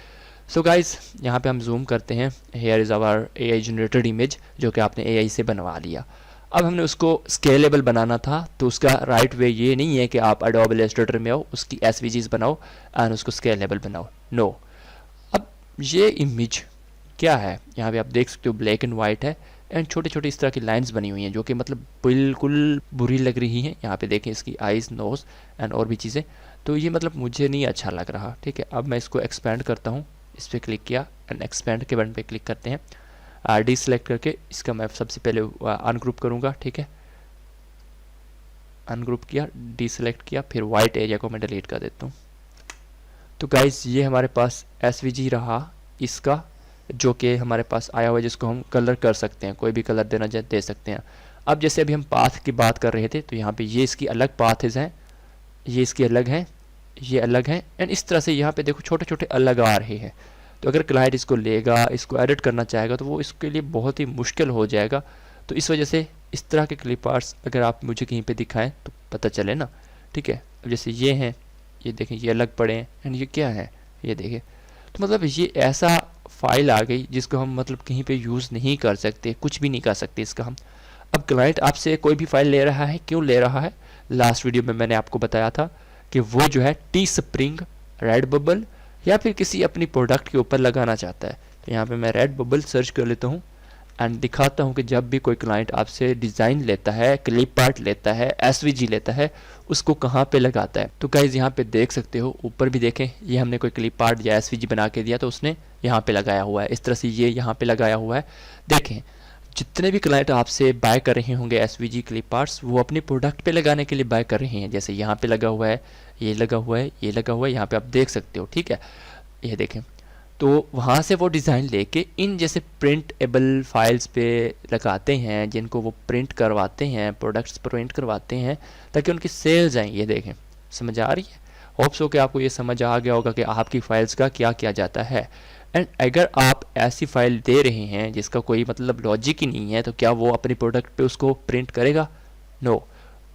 सो गाइज यहाँ पे हम जूम करते हैं। Here is our AI generated image जो कि आपने एआई से बनवा लिया। अब हमने उसको स्केलेबल बनाना था, तो उसका राइट वे ये नहीं है कि आप एडोब इलस्ट्रेटर में आओ, उसकी एसवीजीज बनाओ एंड उसको स्केलेबल बनाओ। नो, अब ये इमेज क्या है, यहाँ पे आप देख सकते हो ब्लैक एंड वाइट है एंड छोटे छोटे इस तरह की लाइंस बनी हुई हैं जो कि मतलब बिल्कुल बुरी लग रही हैं। यहाँ पे देखें इसकी आइज़, नोज़ एंड और भी चीज़ें, तो ये मतलब मुझे नहीं अच्छा लग रहा। ठीक है, अब मैं इसको एक्सपेंड करता हूँ, इस पर क्लिक किया एंड एक्सपेंड के बटन पे क्लिक करते हैं। डी सेलेक्ट करके इसका मैं सबसे पहले अनग्रुप करूँगा। ठीक है, अनग्रुप किया, डी सेलेक्ट किया, फिर वाइट एरिया को मैं डिलीट कर देता हूँ। तो गाइज ये हमारे पास एसवीजी रहा इसका, जो कि हमारे पास आया हुआ है, जिसको हम कलर कर सकते हैं, कोई भी कलर देना चाहे दे सकते हैं। अब जैसे अभी हम पाथ की बात कर रहे थे, तो यहाँ पे ये इसकी अलग पाथेज हैं, ये इसकी अलग हैं, ये अलग हैं एंड इस तरह से यहाँ पे देखो छोटे छोटे अलग आ रहे हैं। तो अगर क्लाइंट इसको लेगा, इसको एडिट करना चाहेगा, तो वो इसके लिए बहुत ही मुश्किल हो जाएगा। तो इस वजह से इस तरह के क्लिप आर्ट्स अगर आप मुझे कहीं पे दिखाएं तो पता चले ना। ठीक है, अब जैसे ये हैं, ये देखें ये अलग पड़े हैं एंड ये क्या है, ये देखें। तो मतलब ये ऐसा फाइल आ गई जिसको हम मतलब कहीं पे यूज़ नहीं कर सकते, कुछ भी नहीं कर सकते इसका हम। अब क्लाइंट आपसे कोई भी फाइल ले रहा है, क्यों ले रहा है? लास्ट वीडियो में मैंने आपको बताया था कि वो जो है टी स्प्रिंग, रेड बबल या फिर किसी अपनी प्रोडक्ट के ऊपर लगाना चाहता है। तो यहाँ पे मैं रेड बबल सर्च कर लेता हूँ एंड दिखाता हूँ कि जब भी कोई क्लाइंट आपसे डिज़ाइन लेता है, क्लिप आर्ट लेता है, एसवीजी लेता है, उसको कहाँ पे लगाता है। तो गाइज यहाँ पे देख सकते हो, ऊपर भी देखें, ये हमने कोई क्लिप आर्ट या एसवीजी बना के दिया तो उसने यहाँ पे लगाया हुआ है। इस तरह से ये यहाँ पे लगाया हुआ है। देखें जितने भी क्लाइंट आपसे बाय कर रहे होंगे एसवीजी क्लिप आर्ट्स, वो अपने प्रोडक्ट पे लगाने के लिए बाय कर रहे हैं। जैसे यहाँ पे लगा हुआ है, ये लगा हुआ है, ये लगा हुआ है, यहाँ पे आप देख सकते हो। ठीक है, ये देखें, तो वहाँ से वो डिज़ाइन लेके इन जैसे प्रिंटेबल फाइल्स पे लगाते हैं, जिनको वो प्रिंट करवाते हैं, प्रोडक्ट्स प्रिंट करवाते हैं ताकि उनकी सेल्स आएँ। ये देखें, समझ आ रही है? होप्स हो कि आपको ये समझ आ गया होगा कि आपकी फाइल्स का क्या किया जाता है। एंड अगर आप ऐसी फाइल दे रहे हैं जिसका कोई मतलब लॉजिक ही नहीं है, तो क्या वो अपने प्रोडक्ट पे उसको प्रिंट करेगा? नो।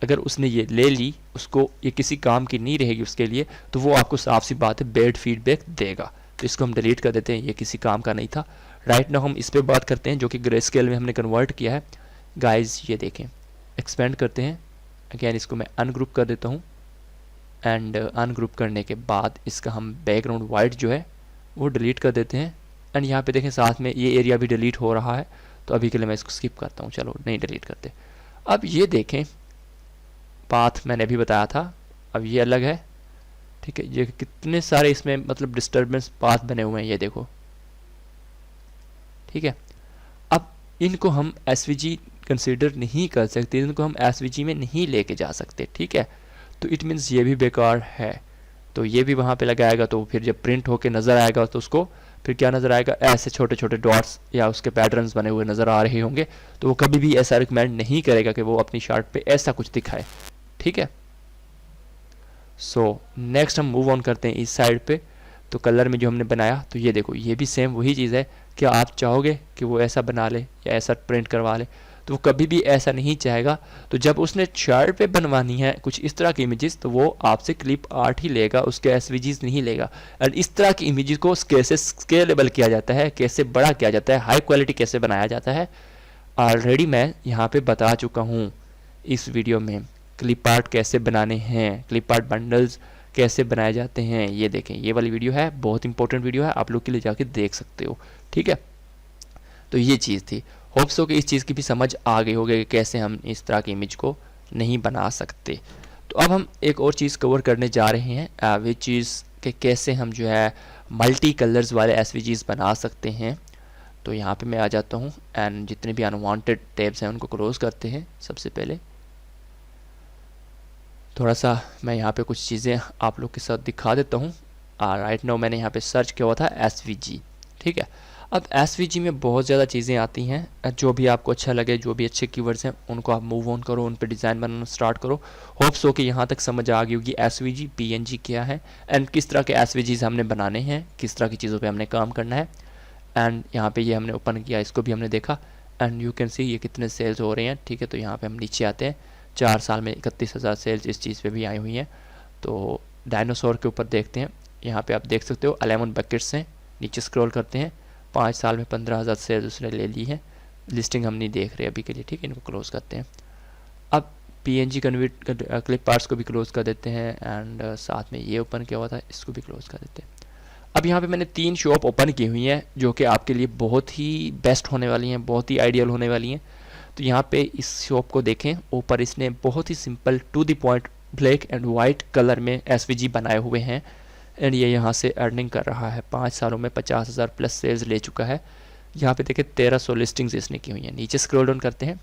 अगर उसने ये ले ली, उसको ये किसी काम की नहीं रहेगी उसके लिए, तो वो आपको साफ सी बात है बैड फीडबैक देगा। तो इसको हम डिलीट कर देते हैं, ये किसी काम का नहीं था। राइट नाउ हम इस पर बात करते हैं जो कि ग्रे स्केल में हमने कन्वर्ट किया है। गाइज ये देखें, एक्सपेंड करते हैं, अगेन इसको मैं अनग्रुप कर देता हूँ एंड अनग्रुप करने के बाद इसका हम बैकग्राउंड वाइट जो है वो डिलीट कर देते हैं। एंड यहाँ पे देखें साथ में ये एरिया भी डिलीट हो रहा है, तो अभी के लिए मैं इसको स्किप करता हूँ, चलो नहीं डिलीट करते। अब ये देखें, पाथ मैंने अभी बताया था, अब ये अलग है। ठीक है, ये कितने सारे इसमें मतलब डिस्टर्बेंस पाथ बने हुए हैं, ये देखो। ठीक है, अब इनको हम एसवीजी कंसीडर नहीं कर सकते, इनको हम एसवीजी में नहीं लेके जा सकते। ठीक है, तो इट मीन्स ये भी बेकार है। तो ये भी वहाँ पे लगाएगा, तो फिर जब प्रिंट होके नज़र आएगा तो उसको फिर क्या नज़र आएगा, ऐसे छोटे छोटे डॉट्स या उसके पैटर्न्स बने हुए नज़र आ रहे होंगे। तो वो कभी भी ऐसा रिकमेंड नहीं करेगा कि वो अपनी शार्ट पे ऐसा कुछ दिखाए। ठीक है, सो नेक्स्ट हम मूव ऑन करते हैं इस साइड पे। तो कलर में जो हमने बनाया, तो ये देखो ये भी सेम वही चीज़ है। क्या आप चाहोगे कि वो ऐसा बना ले या ऐसा प्रिंट करवा ले? तो वो कभी भी ऐसा नहीं चाहेगा। तो जब उसने चार्ट पे बनवानी है कुछ इस तरह की इमेजेस, तो वो आपसे क्लिप आर्ट ही लेगा, उसके एसवीजीज नहीं लेगा। और इस तरह की इमेजेस को कैसे स्केलेबल किया जाता है, कैसे बड़ा किया जाता है, हाई क्वालिटी कैसे बनाया जाता है, ऑलरेडी मैं यहाँ पे बता चुका हूँ इस वीडियो में। क्लिप आर्ट कैसे बनाने हैं, क्लिप आर्ट बंडल्स कैसे बनाए जाते हैं, ये देखें, ये वाली वीडियो है, बहुत इंपॉर्टेंट वीडियो है, आप लोग के लिए जाके देख सकते हो। ठीक है, तो ये चीज़ थी। होप्स हो कि इस चीज़ की भी समझ आ गई होगी कि कैसे हम इस तरह की इमेज को नहीं बना सकते। तो अब हम एक और चीज़ कवर करने जा रहे हैं, वे चीज़ कि कैसे हम जो है मल्टी कलर्स वाले एसवीजीज बना सकते हैं। तो यहाँ पे मैं आ जाता हूँ एंड जितने भी अनवांटेड टैब्स हैं उनको क्लोज करते हैं। सबसे पहले थोड़ा सा मैं यहाँ पे कुछ चीज़ें आप लोग के साथ दिखा देता हूँ। राइट नाउ मैंने यहाँ पे सर्च किया हुआ था एसवीजी। ठीक है, अब एसवीजी में बहुत ज़्यादा चीज़ें आती हैं, जो भी आपको अच्छा लगे, जो भी अच्छे कीवर्ड्स हैं उनको आप मूव ऑन करो, उन पे डिज़ाइन बनाना स्टार्ट करो। होप्स हो कि यहाँ तक समझ आ गई होगी एसवीजी पीएनजी क्या है एंड किस तरह के एसवीजीज हमने बनाने हैं, किस तरह की चीज़ों पे हमने काम करना है। एंड यहाँ पे ये हमने ओपन किया, इसको भी हमने देखा एंड यू कैन सी ये कितने सेल्स हो रहे हैं। ठीक है, तो यहाँ पे हम नीचे आते हैं, 4 साल में 31,000 सेल्स इस चीज़ पे भी आई हुई हैं। तो डायनासोर के ऊपर देखते हैं, यहाँ पे आप देख सकते हो 11 बकेट्स हैं। नीचे स्क्रॉल करते हैं, 5 साल में 15,000 सेल्स उसने ले ली है। लिस्टिंग हम नहीं देख रहे अभी के लिए, ठीक है, इनको क्लोज करते हैं। अब पीएनजी कन्वर्ट क्लिप पार्ट्स को भी क्लोज कर देते हैं एंड साथ में ये ओपन किया हुआ था, इसको भी क्लोज कर देते हैं। अब यहाँ पे मैंने 3 शॉप ओपन की हुई हैं जो कि आपके लिए बहुत ही बेस्ट होने वाली हैं, बहुत ही आइडियल होने वाली हैं। तो यहाँ पे इस शॉप को देखें, ऊपर इसने बहुत ही simple to the point black and white colour में एसवीजी बनाए हुए हैं एंड ये यहाँ से अर्निंग कर रहा है। 5 सालों में 50,000 प्लस सेल्स ले चुका है। यहाँ पे देखें 1300 लिस्टिंग्स इसने की हुई हैं। नीचे स्क्रॉल डाउन करते हैं,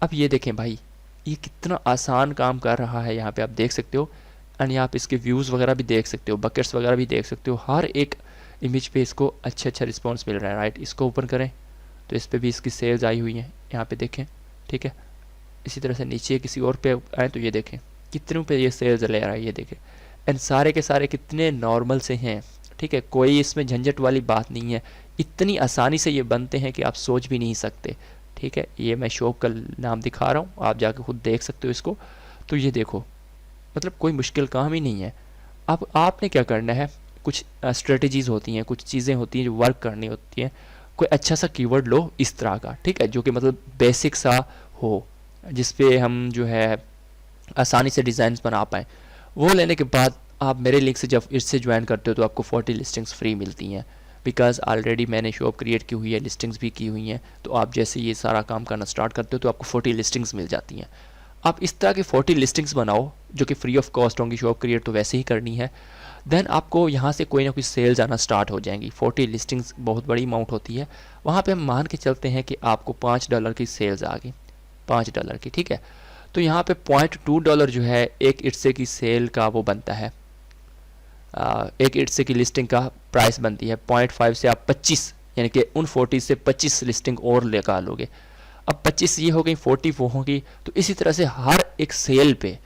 अब ये देखें भाई, ये कितना आसान काम कर रहा है। यहाँ पे आप देख सकते हो एंड यहाँ पे इसके व्यूज़ वगैरह भी देख सकते हो, बकेट्स वगैरह भी देख सकते हो। हर एक इमेज पे इसको अच्छा रिस्पॉन्स मिल रहा है, राइट। इसको ओपन करें तो इस पर भी इसकी सेल्स आई हुई हैं, यहाँ पे देखें, ठीक है। इसी तरह से नीचे किसी और पे आए तो ये देखें कितनों पे ये सेल्स ले रहा है, ये देखें। एंड सारे के सारे कितने नॉर्मल से हैं, ठीक है, कोई इसमें झंझट वाली बात नहीं है। इतनी आसानी से ये बनते हैं कि आप सोच भी नहीं सकते, ठीक है। ये मैं शॉप का नाम दिखा रहा हूँ, आप जाके खुद देख सकते हो इसको। तो ये देखो, मतलब कोई मुश्किल काम ही नहीं है। अब आपने क्या करना है, कुछ स्ट्रेटजीज़ होती हैं, कुछ चीज़ें होती हैं जो वर्क करनी होती हैं। कोई अच्छा सा कीवर्ड लो इस तरह का, ठीक है, जो कि मतलब बेसिक सा हो, जिस पे हम जो है आसानी से डिज़ाइंस बना पाएँ। वो लेने के बाद आप मेरे लिंक से जब इससे ज्वाइन करते हो तो आपको 40 लिस्टिंग्स फ्री मिलती हैं, बिकॉज ऑलरेडी मैंने शॉप क्रिएट की हुई है, लिस्टिंग्स भी की हुई हैं। तो आप जैसे ये सारा काम करना स्टार्ट करते हो तो आपको 40 लिस्टिंग्स मिल जाती हैं। आप इस तरह की 40 लिस्टिंग्स बनाओ जो कि फ्री ऑफ कॉस्ट होंगी, शॉप क्रिएट तो वैसे ही करनी है। देन आपको यहाँ से कोई ना कोई सेल्स आना स्टार्ट हो जाएंगी। 40 लिस्टिंग्स बहुत बड़ी अमाउंट होती है। वहाँ पे हम मान के चलते हैं कि आपको $5 की सेल्स आ गई, $5 की, ठीक है। तो यहाँ पे $0.2 जो है एक इट्से की सेल का वो बनता है, एक इट्से की लिस्टिंग का प्राइस बनती है। 0.5 से आप 25, यानी कि उन 40 से 25 लिस्टिंग और लेकर लोगे। अब 25 ये हो गई, 40 वो होगी। तो इसी तरह से हर एक सेल पे,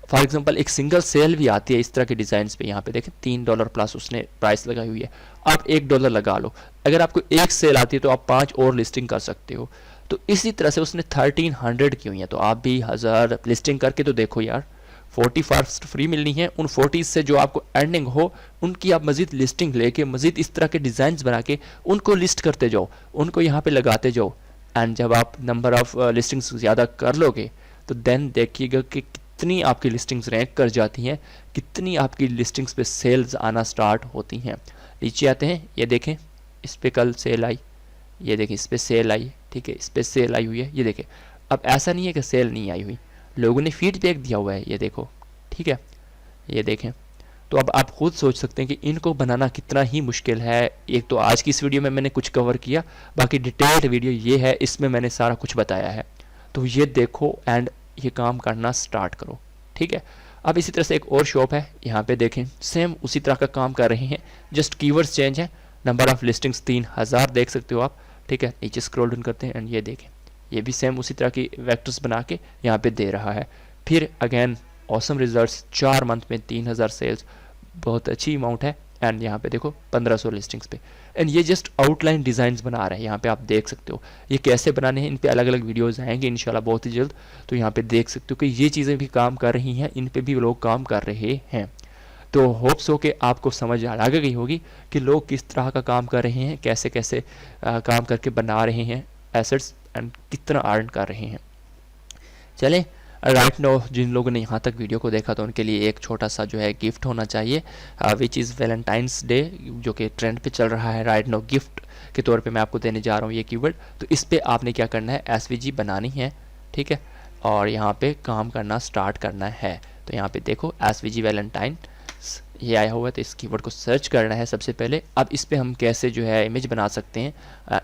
फॉर एग्जांपल एक सिंगल सेल भी आती है इस तरह के डिज़ाइंस पे। यहाँ पे देखें $3 प्लस उसने प्राइस लगाई हुई है। आप $1 लगा लो, अगर आपको एक सेल आती है तो आप 5 और लिस्टिंग कर सकते हो। तो इसी तरह से उसने 1300 की हुई है। तो आप भी 1000 लिस्टिंग करके तो देखो यार, 40 फर्स्ट फ्री मिलनी है। उन 40 से जो आपको अर्निंग हो उनकी आप मज़ीद लिस्टिंग लेके, मज़ीद इस तरह के डिज़ाइंस बना के उनको लिस्ट करते जाओ, उनको यहाँ पे लगाते जाओ। एंड जब आप नंबर ऑफ़ लिस्टिंग्स ज़्यादा कर लोगे तो देन देखिएगा कि कितनी आपकी लिस्टिंग्स रैंक कर जाती हैं, कितनी आपकी लिस्टिंग्स पे सेल्स आना स्टार्ट होती हैं। नीचे आते हैं, ये देखें इस पर कल सेल आई, ये देखें इस पर सेल आई, ठीक है, इस पर सेल आई हुई है, ये देखें। अब ऐसा नहीं है कि सेल नहीं आई हुई, लोगों ने फीडबैक दिया हुआ है, ये देखो, ठीक है, ये देखें। तो अब आप खुद सोच सकते हैं कि इनको बनाना कितना ही मुश्किल है। एक तो आज की इस वीडियो में मैंने कुछ कवर किया, बाकी डिटेल्ड वीडियो ये है, इसमें मैंने सारा कुछ बताया है। तो ये देखो एंड ये काम करना स्टार्ट करो, ठीक है। अब इसी तरह से एक और शॉप है, यहाँ पे देखें सेम उसी तरह का काम कर रहे हैं, जस्ट कीवर्ड्स चेंज है। नंबर ऑफ़ लिस्टिंग्स 3000 देख सकते हो आप, ठीक है। नीचे स्क्रॉल डाउन करते हैं एंड ये देखें, ये भी सेम उसी तरह की वेक्टर्स बना के यहाँ पे दे रहा है। फिर अगेन ऑसम रिजल्ट्स, 4 मंथ में 3000 सेल्स, बहुत अच्छी अमाउंट है। एंड यहाँ पे देखो 1500 लिस्टिंग्स पे। एंड ये जस्ट आउटलाइन डिज़ाइंस बना रहे हैं, यहाँ पे आप देख सकते हो ये कैसे बनाने हैं। इन पे अलग अलग वीडियोस आएंगे इंशाल्लाह बहुत ही जल्द। तो यहाँ पे देख सकते हो कि ये चीज़ें भी काम कर रही हैं, इन पे भी लोग काम कर रहे हैं। तो होप्स हो कि आपको समझ आ गई होगी कि लोग किस तरह का काम कर रहे हैं, कैसे कैसे काम करके बना रहे हैं एसेट्स एंड कितना अर्न कर रहे हैं। चलें, राइट नो जिन लोगों ने यहाँ तक वीडियो को देखा तो उनके लिए एक छोटा सा जो है गिफ्ट होना चाहिए, विच इज़ वैलेंटाइंस डे, जो कि ट्रेंड पे चल रहा है। राइट नो गिफ्ट के तौर पे मैं आपको देने जा रहा हूँ ये कीवर्ड। तो इस पे आपने क्या करना है, एसवीजी बनानी है, ठीक है, और यहाँ पे काम करना स्टार्ट करना है। तो यहाँ पे देखो एसवीजी वैलेंटाइन ये आया हुआ है, तो इस कीवर्ड को सर्च करना है सबसे पहले। अब इस पर हम कैसे जो है इमेज बना सकते हैं,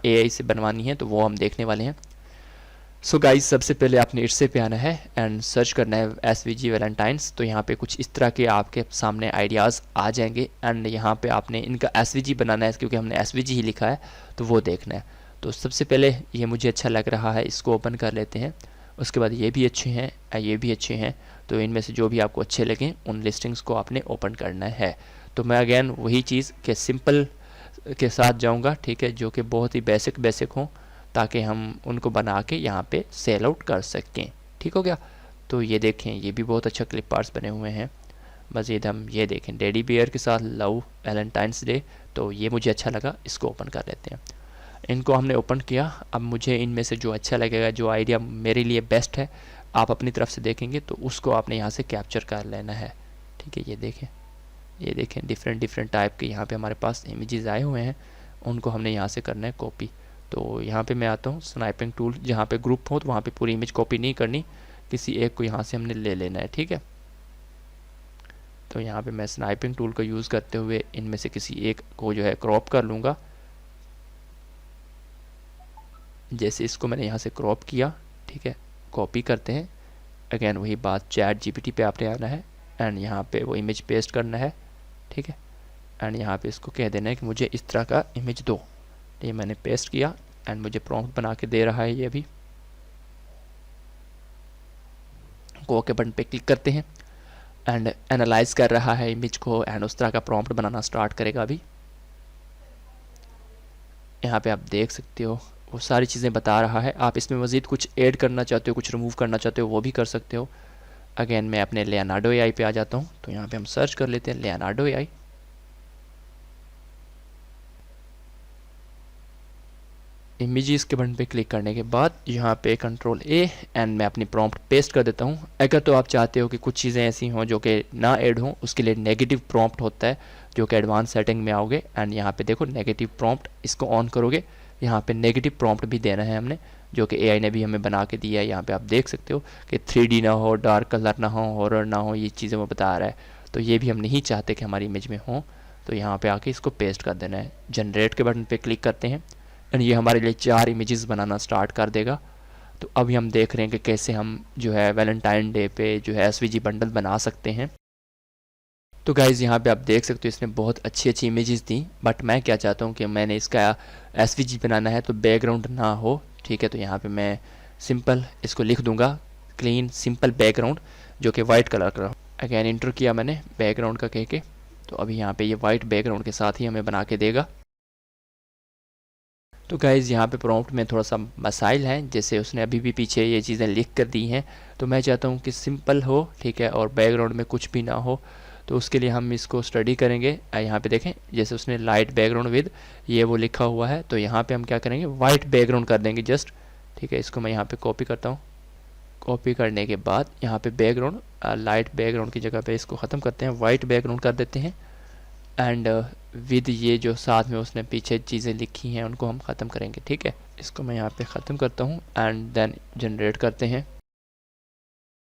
एआई से बनवानी है तो वो हम देखने वाले हैं। सो गाइस, सबसे पहले आपने इट्से पे आना है एंड सर्च करना है SVG वैलेंटाइंस। तो यहाँ पे कुछ इस तरह के आपके सामने आइडियाज़ आ जाएंगे एंड यहाँ पे आपने इनका SVG बनाना है, क्योंकि हमने SVG ही लिखा है तो वो देखना है। तो सबसे पहले ये मुझे अच्छा लग रहा है, इसको ओपन कर लेते हैं। उसके बाद ये भी अच्छे हैं, ये भी अच्छे हैं। तो इनमें से जो भी आपको अच्छे लगें उन लिस्टिंग्स को आपने ओपन करना है। तो मैं अगेन वही चीज़ के सिंपल के साथ जाऊँगा, ठीक है, जो कि बहुत ही बेसिक हों, ताकि हम उनको बना के यहाँ पे सेल आउट कर सकें। ठीक हो गया। तो ये देखें, ये भी बहुत अच्छा क्लिप आर्ट्स बने हुए हैं। मज़ीद हम ये देखें टेडी बियर के साथ लव वैलेंटाइंस डे, तो ये मुझे अच्छा लगा, इसको ओपन कर लेते हैं। इनको हमने ओपन किया। अब मुझे इनमें से जो अच्छा लगेगा, जो आइडिया मेरे लिए बेस्ट है, आप अपनी तरफ से देखेंगे तो उसको आपने यहाँ से कैप्चर कर लेना है। ठीक है, ये देखें डिफरेंट टाइप के यहाँ पे हमारे पास इमेजेस आए हुए हैं, उनको हमने यहाँ से करना है कॉपी। तो यहाँ पे मैं आता हूँ स्नाइपिंग टूल, जहाँ पे ग्रुप हो तो वहाँ पे पूरी इमेज कॉपी नहीं करनी, किसी एक को यहाँ से हमने ले लेना है। ठीक है, तो यहाँ पे मैं स्नाइपिंग टूल का यूज़ करते हुए इनमें से किसी एक को जो है क्रॉप कर लूँगा। जैसे इसको मैंने यहाँ से क्रॉप किया, ठीक है, कॉपी करते हैं। अगेन वही बात, चैट GPT पे आपने आना है एंड यहाँ पे वो इमेज पेस्ट करना है। ठीक है, एंड यहाँ पे इसको कह देना है कि मुझे इस तरह का इमेज दो। ये मैंने पेस्ट किया एंड मुझे प्रॉम्प्ट बना के दे रहा है ये अभी। ओके बटन पे क्लिक करते हैं एंड एनालाइज कर रहा है इमेज को एंड उस तरह का प्रॉम्प्ट बनाना स्टार्ट करेगा अभी। यहाँ पे आप देख सकते हो वो सारी चीज़ें बता रहा है। आप इसमें मज़ीद कुछ ऐड करना चाहते हो, कुछ रिमूव करना चाहते हो, वो भी कर सकते हो। अगेन मैं अपने लियोनार्डो AI पे आ जाता हूँ। तो यहाँ पे हम सर्च कर लेते हैं लियोनार्डो AI। इमेजेस के बटन पे क्लिक करने के बाद यहाँ पे कंट्रोल A एंड मैं अपनी प्रॉम्प्ट पेस्ट कर देता हूँ। अगर तो आप चाहते हो कि कुछ चीज़ें ऐसी हों जो कि ना ऐड हों, उसके लिए नेगेटिव प्रॉम्प्ट होता है, जो कि एडवांस सेटिंग में आओगे एंड यहाँ पे देखो नेगेटिव प्रॉम्प्ट, इसको ऑन करोगे। यहाँ पे नेगेटिव प्रॉम्प्ट भी देना है हमने, जो कि AI ने भी हमें बना के दिया है। यहाँ पे आप देख सकते हो कि 3D ना हो, डार्क कलर ना हो, हॉरर ना हो, ये चीज़ें वो बता रहा है। तो ये भी हम नहीं चाहते कि हमारी इमेज में हो, तो यहाँ पे आके इसको पेस्ट कर देना है। जनरेट के बटन पे क्लिक करते हैं एंड ये हमारे लिए 4 इमेजेस बनाना स्टार्ट कर देगा। तो अभी हम देख रहे हैं कि कैसे हम जो है वैलेंटाइन डे पे जो है SVG बंडल बना सकते हैं। तो गाइज़ यहाँ पे आप देख सकते हो इसने बहुत अच्छी इमेजेस दी, बट मैं क्या चाहता हूँ कि मैंने इसका SVG बनाना है तो बैकग्राउंड ना हो। ठीक है, तो यहाँ पे मैं सिंपल इसको लिख दूंगा, क्लीन सिंपल बैकग्राउंड, जो कि वाइट कलर का। अगेन इंटर किया मैंने बैकग्राउंड का कह के, तो अभी यहाँ पे ये वाइट बैकग्राउंड के साथ ही हमें बना के देगा। तो गाइज़ यहाँ पे प्रॉम्प्ट में थोड़ा सा मसाइल हैं, जैसे उसने अभी भी पीछे ये चीज़ें लिख कर दी हैं। तो मैं चाहता हूँ कि सिंपल हो, ठीक है, और बैकग्राउंड में कुछ भी ना हो। तो उसके लिए हम इसको स्टडी करेंगे। यहाँ पे देखें जैसे उसने लाइट बैकग्राउंड विद ये वो लिखा हुआ है, तो यहाँ पे हम क्या करेंगे, वाइट बैकग्राउंड कर देंगे जस्ट। ठीक है, इसको मैं यहाँ पे कॉपी करता हूँ। कॉपी करने के बाद यहाँ पे बैकग्राउंड, लाइट बैकग्राउंड की जगह पे इसको ख़त्म करते हैं, वाइट बैकग्राउंड कर देते हैं। एंड विद ये जो साथ में उसने पीछे चीज़ें लिखी हैं उनको हम ख़त्म करेंगे। ठीक है, इसको मैं यहाँ पे ख़त्म करता हूँ एंड देन जनरेट करते हैं।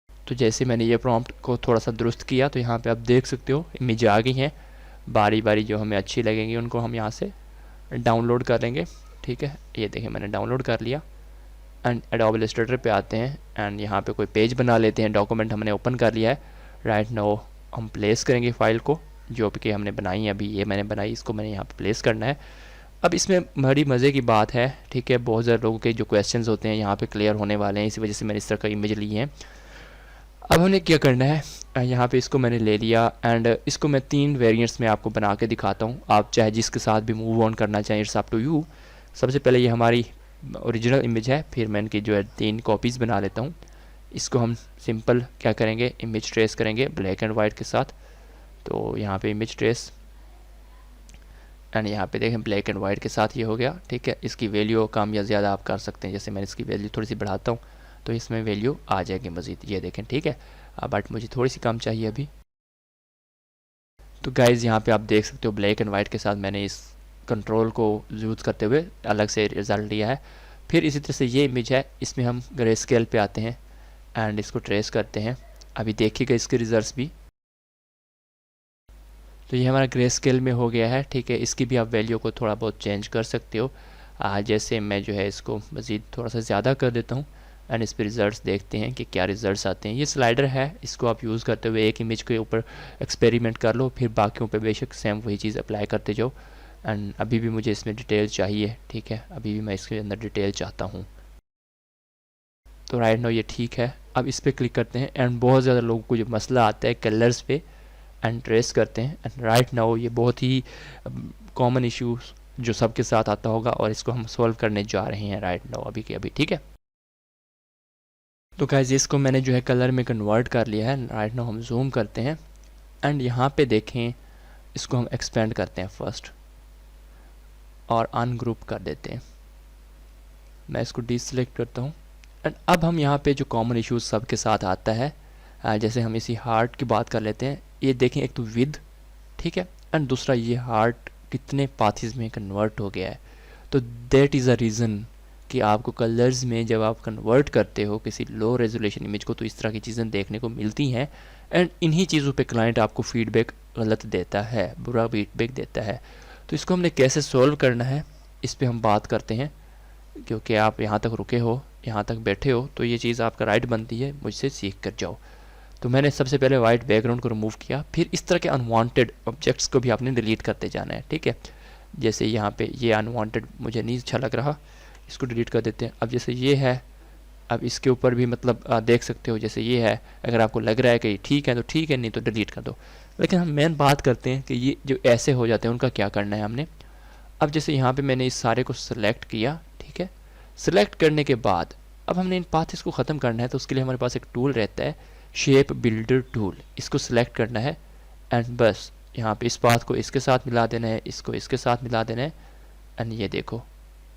तो जैसे मैंने ये प्रॉम्प्ट को थोड़ा सा दुरुस्त किया, तो यहाँ पे आप देख सकते हो इमेज आ गई हैं। बारी बारी जो हमें अच्छी लगेंगी उनको हम यहाँ से डाउनलोड कर लेंगे। ठीक है, ये देखें मैंने डाउनलोड कर लिया एंड एडोब इलस्ट्रेटर पे आते हैं एंड यहाँ पे कोई पेज बना लेते हैं। डॉक्यूमेंट हमने ओपन कर लिया है। राइट नाउ हम प्लेस करेंगे फाइल को, जो कि हमने बनाई है अभी, ये मैंने बनाई, इसको मैंने यहाँ पे प्लेस करना है। अब इसमें बड़ी मज़े की बात है, ठीक है, बहुत ज़्यादा लोगों के जो क्वेश्चंस होते हैं यहाँ पे क्लियर होने वाले हैं, इसी वजह से मैंने इस तरह का इमेज ली है। अब हमें क्या करना है, यहाँ पे इसको मैंने ले लिया एंड इसको मैं 3 वेरिएंट्स में आपको बना के दिखाता हूँ। आप चाहे जिसके साथ भी मूव ऑन करना चाहें, इट्स अप टू यू। सबसे पहले ये हमारी ओरिजिनल इमेज है, फिर मैं इनकी जो है 3 कॉपीज़ बना लेता हूँ। इसको हम सिंपल क्या करेंगे, इमेज ट्रेस करेंगे ब्लैक एंड वाइट के साथ। तो यहाँ पे इमेज ट्रेस एंड यहाँ पे देखें ब्लैक एंड वाइट के साथ ये हो गया। ठीक है, इसकी वैल्यू कम या ज़्यादा आप कर सकते हैं, जैसे मैं इसकी वैल्यू थोड़ी सी बढ़ाता हूँ तो इसमें वैल्यू आ जाएगी मज़ीद, ये देखें। ठीक है, बट मुझे थोड़ी सी कम चाहिए अभी। तो गाइज़ यहाँ पे आप देख सकते हो ब्लैक एंड वाइट के साथ मैंने इस कंट्रोल को यूज़ करते हुए अलग से रिज़ल्ट लिया है। फिर इसी तरह से ये इमेज है, इसमें हम ग्रे स्केल पे आते हैं एंड इसको ट्रेस करते हैं। अभी देखिएगा इसके रिजल्ट्स भी, तो ये हमारा ग्रे स्केल में हो गया है। ठीक है, इसकी भी आप वैल्यू को थोड़ा बहुत चेंज कर सकते हो। जैसे मैं जो है इसको मज़ीद थोड़ा सा ज़्यादा कर देता हूँ एंड इस पर रिजल्ट्स देखते हैं कि क्या रिजल्ट्स आते हैं। ये स्लाइडर है, इसको आप यूज़ करते हुए एक इमेज के ऊपर एक्सपेरिमेंट कर लो, फिर बाकियों पे बेशक सेम वही चीज़ अप्लाई करते जाओ। एंड अभी भी मुझे इसमें डिटेल चाहिए, ठीक है, अभी भी मैं इसके अंदर डिटेल चाहता हूँ। तो राइट नाउ ये ठीक है। अब इस पर क्लिक करते हैं एंड बहुत ज़्यादा लोगों को जो मसला आता है कलर्स पे एंड ट्रेस करते हैं। एंड राइट नाउ ये बहुत ही कॉमन इश्यूज जो सबके साथ आता होगा और इसको हम सॉल्व करने जा रहे हैं राइट नाउ, अभी के अभी, ठीक है। तो गाइस इसको मैंने जो है कलर में कन्वर्ट कर लिया है। राइट नाउ हम जूम करते हैं एंड यहाँ पे देखें, इसको हम एक्सपेंड करते हैं फर्स्ट और अनग्रुप कर देते हैं। मैं इसको डिसलेक्ट करता हूँ एंड अब हम यहाँ पे जो कॉमन इश्यूज सबके साथ आता है, जैसे हम इसी हार्ट की बात कर लेते हैं। ये देखें, एक तो विद, ठीक है, एंड दूसरा ये हार्ट कितने पाथीज में कन्वर्ट हो गया है। तो दैट इज़ अ रीज़न कि आपको कलर्स में जब आप कन्वर्ट करते हो किसी लो रेजोल्यूशन इमेज को तो इस तरह की चीज़ें देखने को मिलती हैं। एंड इन्हीं चीज़ों पे क्लाइंट आपको फीडबैक गलत देता है, बुरा फीडबैक देता है। तो इसको हमने कैसे सॉल्व करना है, इस पर हम बात करते हैं। क्योंकि आप यहाँ तक रुके हो, यहाँ तक बैठे हो, तो ये चीज़ आपका राइट बनती है, मुझसे सीख कर जाओ। तो मैंने सबसे पहले वाइट बैकग्राउंड को रिमूव किया, फिर इस तरह के अनवांटेड ऑब्जेक्ट्स को भी आपने डिलीट करते जाना है, ठीक है। जैसे यहाँ पे ये अनवांटेड मुझे नहीं अच्छा लग रहा, इसको डिलीट कर देते हैं। अब जैसे ये है, अब इसके ऊपर भी मतलब देख सकते हो, जैसे ये है, अगर आपको लग रहा है कि ठीक है तो ठीक है, नहीं तो डिलीट कर दो। लेकिन हम मेन बात करते हैं कि ये जो ऐसे हो जाते हैं उनका क्या करना है हमने। अब जैसे यहाँ पे मैंने इस सारे को सिलेक्ट किया, ठीक है। सिलेक्ट करने के बाद अब हमने इन पाथ्स को ख़त्म करना है, तो उसके लिए हमारे पास एक टूल रहता है, शेप बिल्डर टूल। इसको सिलेक्ट करना है एंड बस यहाँ पे इस पाथ को इसके साथ मिला देना है, इसको इसके साथ मिला देना है एंड ये देखो,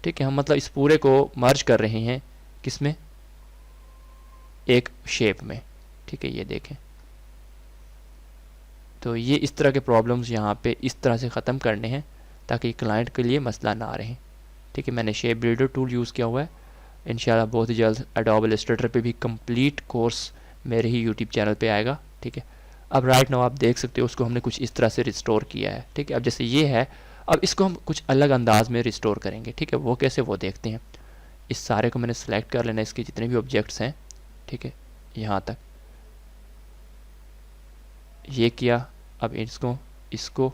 ठीक है। हम मतलब इस पूरे को मर्ज कर रहे हैं किसमें, एक शेप में, ठीक है, ये देखें। तो ये इस तरह के प्रॉब्लम्स यहाँ पे इस तरह से ख़त्म करने हैं ताकि क्लाइंट के लिए मसला ना रहे, ठीक है। मैंने शेप बिल्डर टूल यूज़ किया हुआ है। इंशाल्लाह बहुत ही जल्द एडोब इलस्ट्रेटर पे भी कंप्लीट कोर्स मेरे ही यूट्यूब चैनल पे आएगा, ठीक है। अब राइट नाउ आप देख सकते हो उसको हमने कुछ इस तरह से रिस्टोर किया है, ठीक है। अब जैसे ये है, अब इसको हम कुछ अलग अंदाज में रिस्टोर करेंगे, ठीक है। वो कैसे, वो देखते हैं। इस सारे को मैंने सेलेक्ट कर लेना, इसके जितने भी ऑब्जेक्ट्स हैं, ठीक है, यहाँ तक ये किया। अब इसको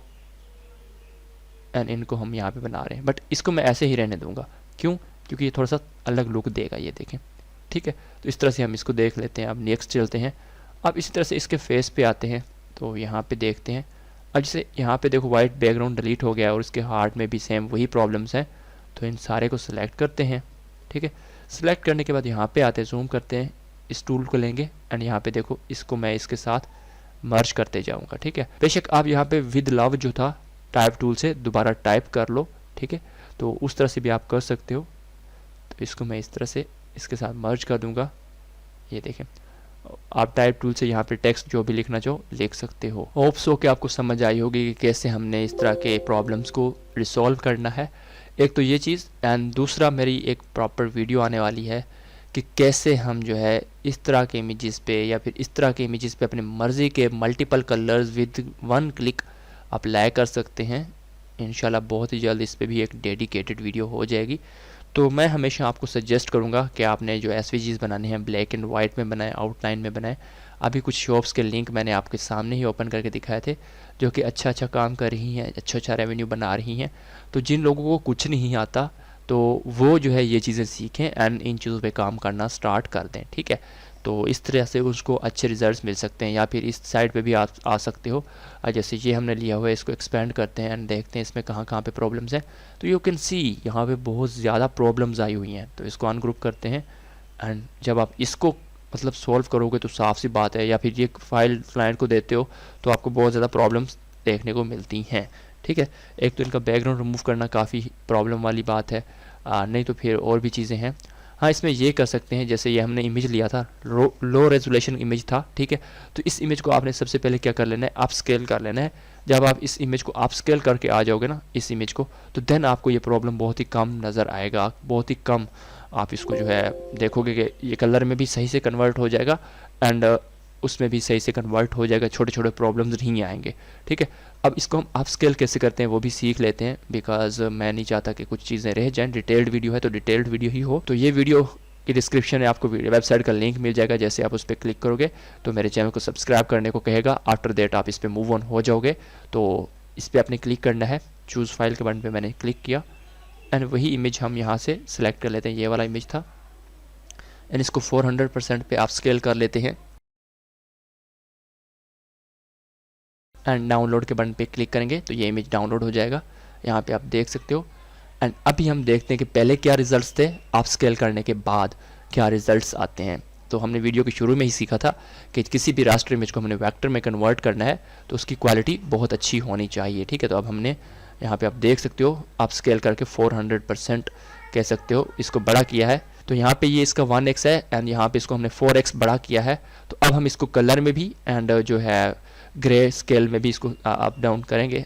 एंड इनको हम यहाँ पे बना रहे हैं, बट इसको मैं ऐसे ही रहने दूंगा। क्यों? क्योंकि ये थोड़ा सा अलग लुक देगा, ये देखें, ठीक है। तो इस तरह से हम इसको देख लेते हैं। अब नेक्स्ट चलते हैं। अब इसी तरह से इसके फेस पे आते हैं, तो यहाँ पे देखते हैं। अब जैसे यहाँ पे देखो वाइट बैकग्राउंड डिलीट हो गया और इसके हार्ट में भी सेम वही प्रॉब्लम्स हैं। तो इन सारे को सिलेक्ट करते हैं, ठीक है। सिलेक्ट करने के बाद यहाँ पे आते हैं, जूम करते हैं, इस टूल को लेंगे एंड यहाँ पे देखो इसको मैं इसके साथ मर्ज करते जाऊँगा, ठीक है। बेशक आप यहाँ पे विद लव जो था टाइप टूल से दोबारा टाइप कर लो, ठीक है। तो उस तरह से भी आप कर सकते हो। तो इसको मैं इस तरह से इसके साथ मर्ज कर दूंगा, ये देखें। आप टाइप टूल से यहाँ पे टेक्स्ट जो भी लिखना चाहो लिख सकते हो। होप सो कि आपको समझ आई होगी कि कैसे हमने इस तरह के प्रॉब्लम्स को रिसॉल्व करना है। एक तो ये चीज़, एंड दूसरा मेरी एक प्रॉपर वीडियो आने वाली है कि कैसे हम जो है इस तरह के इमेजेस पे या फिर इस तरह के इमेजेस पे अपनी मर्ज़ी के multiple colours with one click apply कर सकते हैं। इंशाल्लाह बहुत ही जल्द इस पे भी एक डेडिकेटेड वीडियो हो जाएगी। तो मैं हमेशा आपको सजेस्ट करूंगा कि आपने जो एसवीजीज बनाने हैं ब्लैक एंड वाइट में बनाएं, आउटलाइन में बनाएं। अभी कुछ शॉप्स के लिंक मैंने आपके सामने ही ओपन करके दिखाए थे जो कि अच्छा काम कर रही हैं, अच्छा रेवेन्यू बना रही हैं। तो जिन लोगों को कुछ नहीं आता तो वो जो है ये चीज़ें सीखें एंड इन चीज़ों पे काम करना स्टार्ट कर दें, ठीक है। तो इस तरह से उसको अच्छे रिजल्ट्स मिल सकते हैं। या फिर इस साइड पे भी आ सकते हो। जैसे ये हमने लिया हुआ है, इसको एक्सपेंड करते हैं एंड देखते हैं इसमें कहाँ कहाँ पे प्रॉब्लम्स हैं। तो यू कैन सी यहाँ पे बहुत ज़्यादा प्रॉब्लम्स आई हुई हैं। तो इसको अनग्रुप करते हैं एंड जब आप इसको मतलब सॉल्व करोगे तो साफ सी बात है, या फिर ये फाइल क्लाइंट को देते हो तो आपको बहुत ज़्यादा प्रॉब्लम्स देखने को मिलती हैं, ठीक है। एक तो इनका बैकग्राउंड रिमूव करना काफ़ी प्रॉब्लम वाली बात है, नहीं तो फिर और भी चीज़ें हैं। हाँ, इसमें ये कर सकते हैं, जैसे ये हमने इमेज लिया था, लो रेजोल्यूशन इमेज था, ठीक है। तो इस इमेज को आपने सबसे पहले क्या कर लेना है, अप स्केल कर लेना है। जब आप इस इमेज को अप स्केल करके आ जाओगे ना इस इमेज को, तो देन आपको ये प्रॉब्लम बहुत ही कम नज़र आएगा, बहुत ही कम। आप इसको जो है देखोगे कि ये कलर में भी सही से कन्वर्ट हो जाएगा एंड उसमें भी सही से कन्वर्ट हो जाएगा, छोटे छोटे प्रॉब्लम्स नहीं आएंगे, ठीक है। अब इसको हम अप स्केल कैसे करते हैं वो भी सीख लेते हैं, बिकॉज मैं नहीं चाहता कि कुछ चीज़ें रह जाएं। डिटेल्ड वीडियो है तो डिटेल्ड वीडियो ही हो। तो ये वीडियो ये डिस्क्रिप्शन में आपको वेबसाइट का लिंक मिल जाएगा। जैसे आप उस पर क्लिक करोगे तो मेरे चैनल को सब्सक्राइब करने को कहेगा। आफ्टर दैट आप इस पर मूव ऑन हो जाओगे। तो इस पर आपने क्लिक करना है, चूज़ फाइल के बटन पे मैंने क्लिक किया एंड वही इमेज हम यहाँ से सिलेक्ट कर लेते हैं। ये वाला इमेज था एंड इसको 400% पे आप स्केल कर लेते हैं एंड डाउनलोड के बटन पे क्लिक करेंगे तो ये इमेज डाउनलोड हो जाएगा। यहाँ पे आप देख सकते हो। एंड अभी हम देखते हैं कि पहले क्या रिजल्ट्स थे, आप स्केल करने के बाद क्या रिजल्ट्स आते हैं। तो हमने वीडियो के शुरू में ही सीखा था कि किसी भी रास्टर इमेज को हमने वेक्टर में कन्वर्ट करना है तो उसकी क्वालिटी बहुत अच्छी होनी चाहिए, ठीक है। तो अब हमने यहाँ पे आप देख सकते हो, आप स्केल करके 400% कह सकते हो इसको बड़ा किया है। तो यहाँ पे ये इसका 1x है एंड यहाँ पे इसको हमने 4x बड़ा किया है। तो अब हम इसको कलर में भी एंड जो है ग्रे स्केल में भी इसको अप डाउन करेंगे,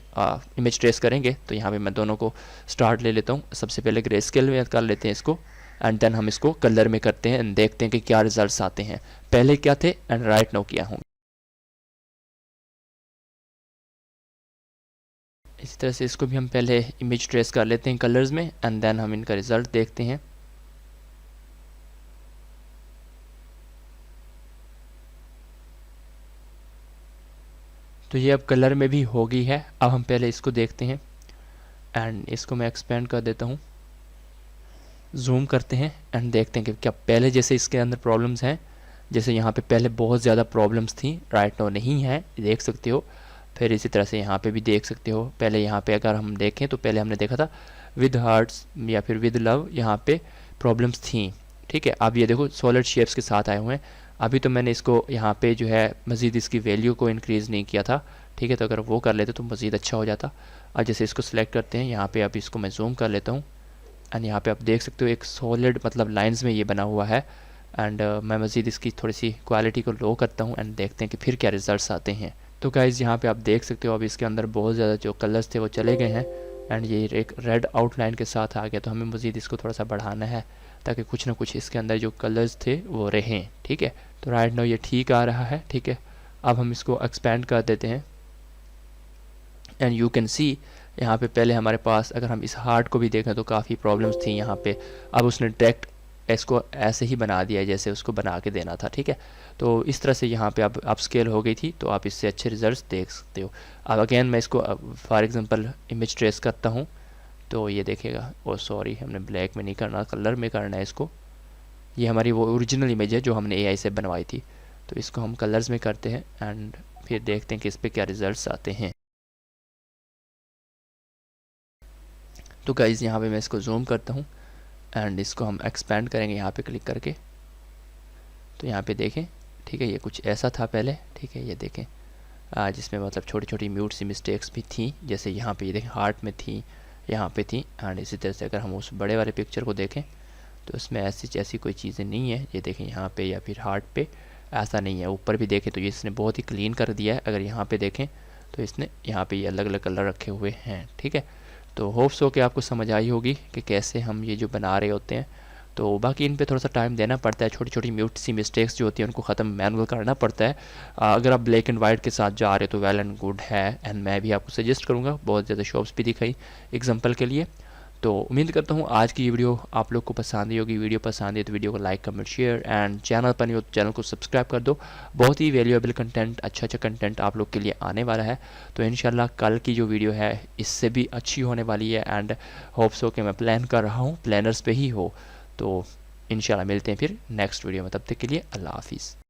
इमेज ट्रेस करेंगे। तो यहाँ पे मैं दोनों को स्टार्ट ले लेता हूँ। सबसे पहले ग्रे स्केल में कर लेते हैं इसको एंड देन हम इसको कलर में करते हैं एंड देखते हैं कि क्या रिजल्ट्स आते हैं, पहले क्या थे एंड राइट नाउ क्या होंगे। इसी तरह से इसको भी हम पहले इमेज ट्रेस कर लेते हैं कलर्स में एंड देन हम इनका रिजल्ट देखते हैं। तो ये अब कलर में भी हो गई है। अब हम पहले इसको देखते हैं एंड इसको मैं एक्सपेंड कर देता हूँ, जूम करते हैं एंड देखते हैं कि क्या पहले जैसे इसके अंदर प्रॉब्लम्स हैं। जैसे यहाँ पे पहले बहुत ज़्यादा प्रॉब्लम्स थी, राइट नाउ नहीं है, देख सकते हो। फिर इसी तरह से यहाँ पे भी देख सकते हो। पहले यहाँ पे अगर हम देखें तो पहले हमने देखा था विद हार्ट्स या फिर विद लव, यहाँ पे प्रॉब्लम्स थी, ठीक है। अब ये देखो सॉलिड शेप्स के साथ आए हुए हैं। अभी तो मैंने इसको यहाँ पे जो है मज़ीद इसकी वैल्यू को इंक्रीज़ नहीं किया था, ठीक है। तो अगर वो कर लेते तो मज़ीद अच्छा हो जाता। और जैसे इसको सिलेक्ट करते हैं यहाँ पे, अब इसको मैं जूम कर लेता हूँ एंड यहाँ पे आप देख सकते हो एक सॉलिड मतलब लाइंस में ये बना हुआ है। एंड मैं मज़ीद इसकी थोड़ी सी क्वालिटी को लो करता हूँ एंड देखते हैं कि फिर क्या रिजल्ट्स आते हैं। तो गाइज़ यहाँ पे आप देख सकते हो अब इसके अंदर बहुत ज़्यादा जो कलर्स थे वो चले गए हैं एंड ये एक रेड आउटलाइन के साथ आ गया। तो हमें मज़ीद इसको थोड़ा सा बढ़ाना है ताकि कुछ ना कुछ इसके अंदर जो कलर्स थे वो रहें, ठीक है। तो राइट नाउ ये ठीक आ रहा है, ठीक है। अब हम इसको एक्सपेंड कर देते हैं एंड यू कैन सी यहाँ पे पहले हमारे पास अगर हम इस हार्ट को भी देखें तो काफ़ी प्रॉब्लम्स थी यहाँ पे। अब उसने डायरेक्ट इसको ऐसे ही बना दिया जैसे उसको बना के देना था, ठीक है। तो इस तरह से यहाँ पे अब अप स्केल हो गई थी, तो आप इससे अच्छे रिजल्ट्स देख सकते हो। अब अगेन मैं इसको फॉर एग्जांपल इमेज ट्रेस करता हूँ तो ये देखेगा, ओ सॉरी हमने ब्लैक में नहीं करना, कलर में करना है इसको। ये हमारी वो ओरिजिनल इमेज है जो हमने एआई से बनवाई थी। तो इसको हम कलर्स में करते हैं एंड फिर देखते हैं कि इस पर क्या रिजल्ट्स आते हैं। तो गाइज़ यहाँ पे मैं इसको जूम करता हूँ एंड इसको हम एक्सपेंड करेंगे यहाँ पे क्लिक करके। तो यहाँ पे देखें, ठीक है, ये कुछ ऐसा था पहले, ठीक है। ये देखें जिसमें मतलब छोटी छोटी म्यूट सी मिस्टेक्स भी थी, जैसे यहाँ पे ये देखें हार्ट में थी, यहाँ पे थी। एंड इसी तरह से अगर हम उस बड़े वाले पिक्चर को देखें तो इसमें ऐसी कोई चीज़ें नहीं है। ये देखें यहाँ पे या फिर हार्ट पे ऐसा नहीं है। ऊपर भी देखें तो ये इसने बहुत ही क्लीन कर दिया है। अगर यहाँ पे देखें तो इसने यहाँ पे ये अलग अलग कलर रखे हुए हैं, ठीक है। तो होप्स हो कि आपको समझ आई होगी कि कैसे हम ये जो बना रहे होते हैं। तो बाकी इन पे थोड़ा सा टाइम देना पड़ता है, छोटी छोटी म्यूट सी मिस्टेक्स जो होती हैं उनको ख़त्म मैनुअल करना पड़ता है। अगर आप ब्लैक एंड वाइट के साथ जा रहे हो तो वेल एंड गुड है एंड मैं भी आपको सजेस्ट करूँगा। बहुत ज़्यादा शॉप्स भी दिखाई एग्जांपल के लिए। तो उम्मीद करता हूँ आज की ये वीडियो आप लोग को पसंद आई होगी। वीडियो पसंद है तो वीडियो को like comment share and channel पर नहीं हो तो चैनल को सब्सक्राइब कर दो। बहुत ही वैल्यूएबल कंटेंट, अच्छा कंटेंट आप लोग के लिए आने वाला है। तो इंशाल्लाह कल की जो वीडियो है इससे भी अच्छी होने वाली है एंड होप्स हो कि मैं प्लान कर रहा हूँ प्लानर्स पे ही हो। तो इंशाल्लाह मिलते हैं फिर नेक्स्ट वीडियो में, तब तक के लिए अल्लाह हाफिज़।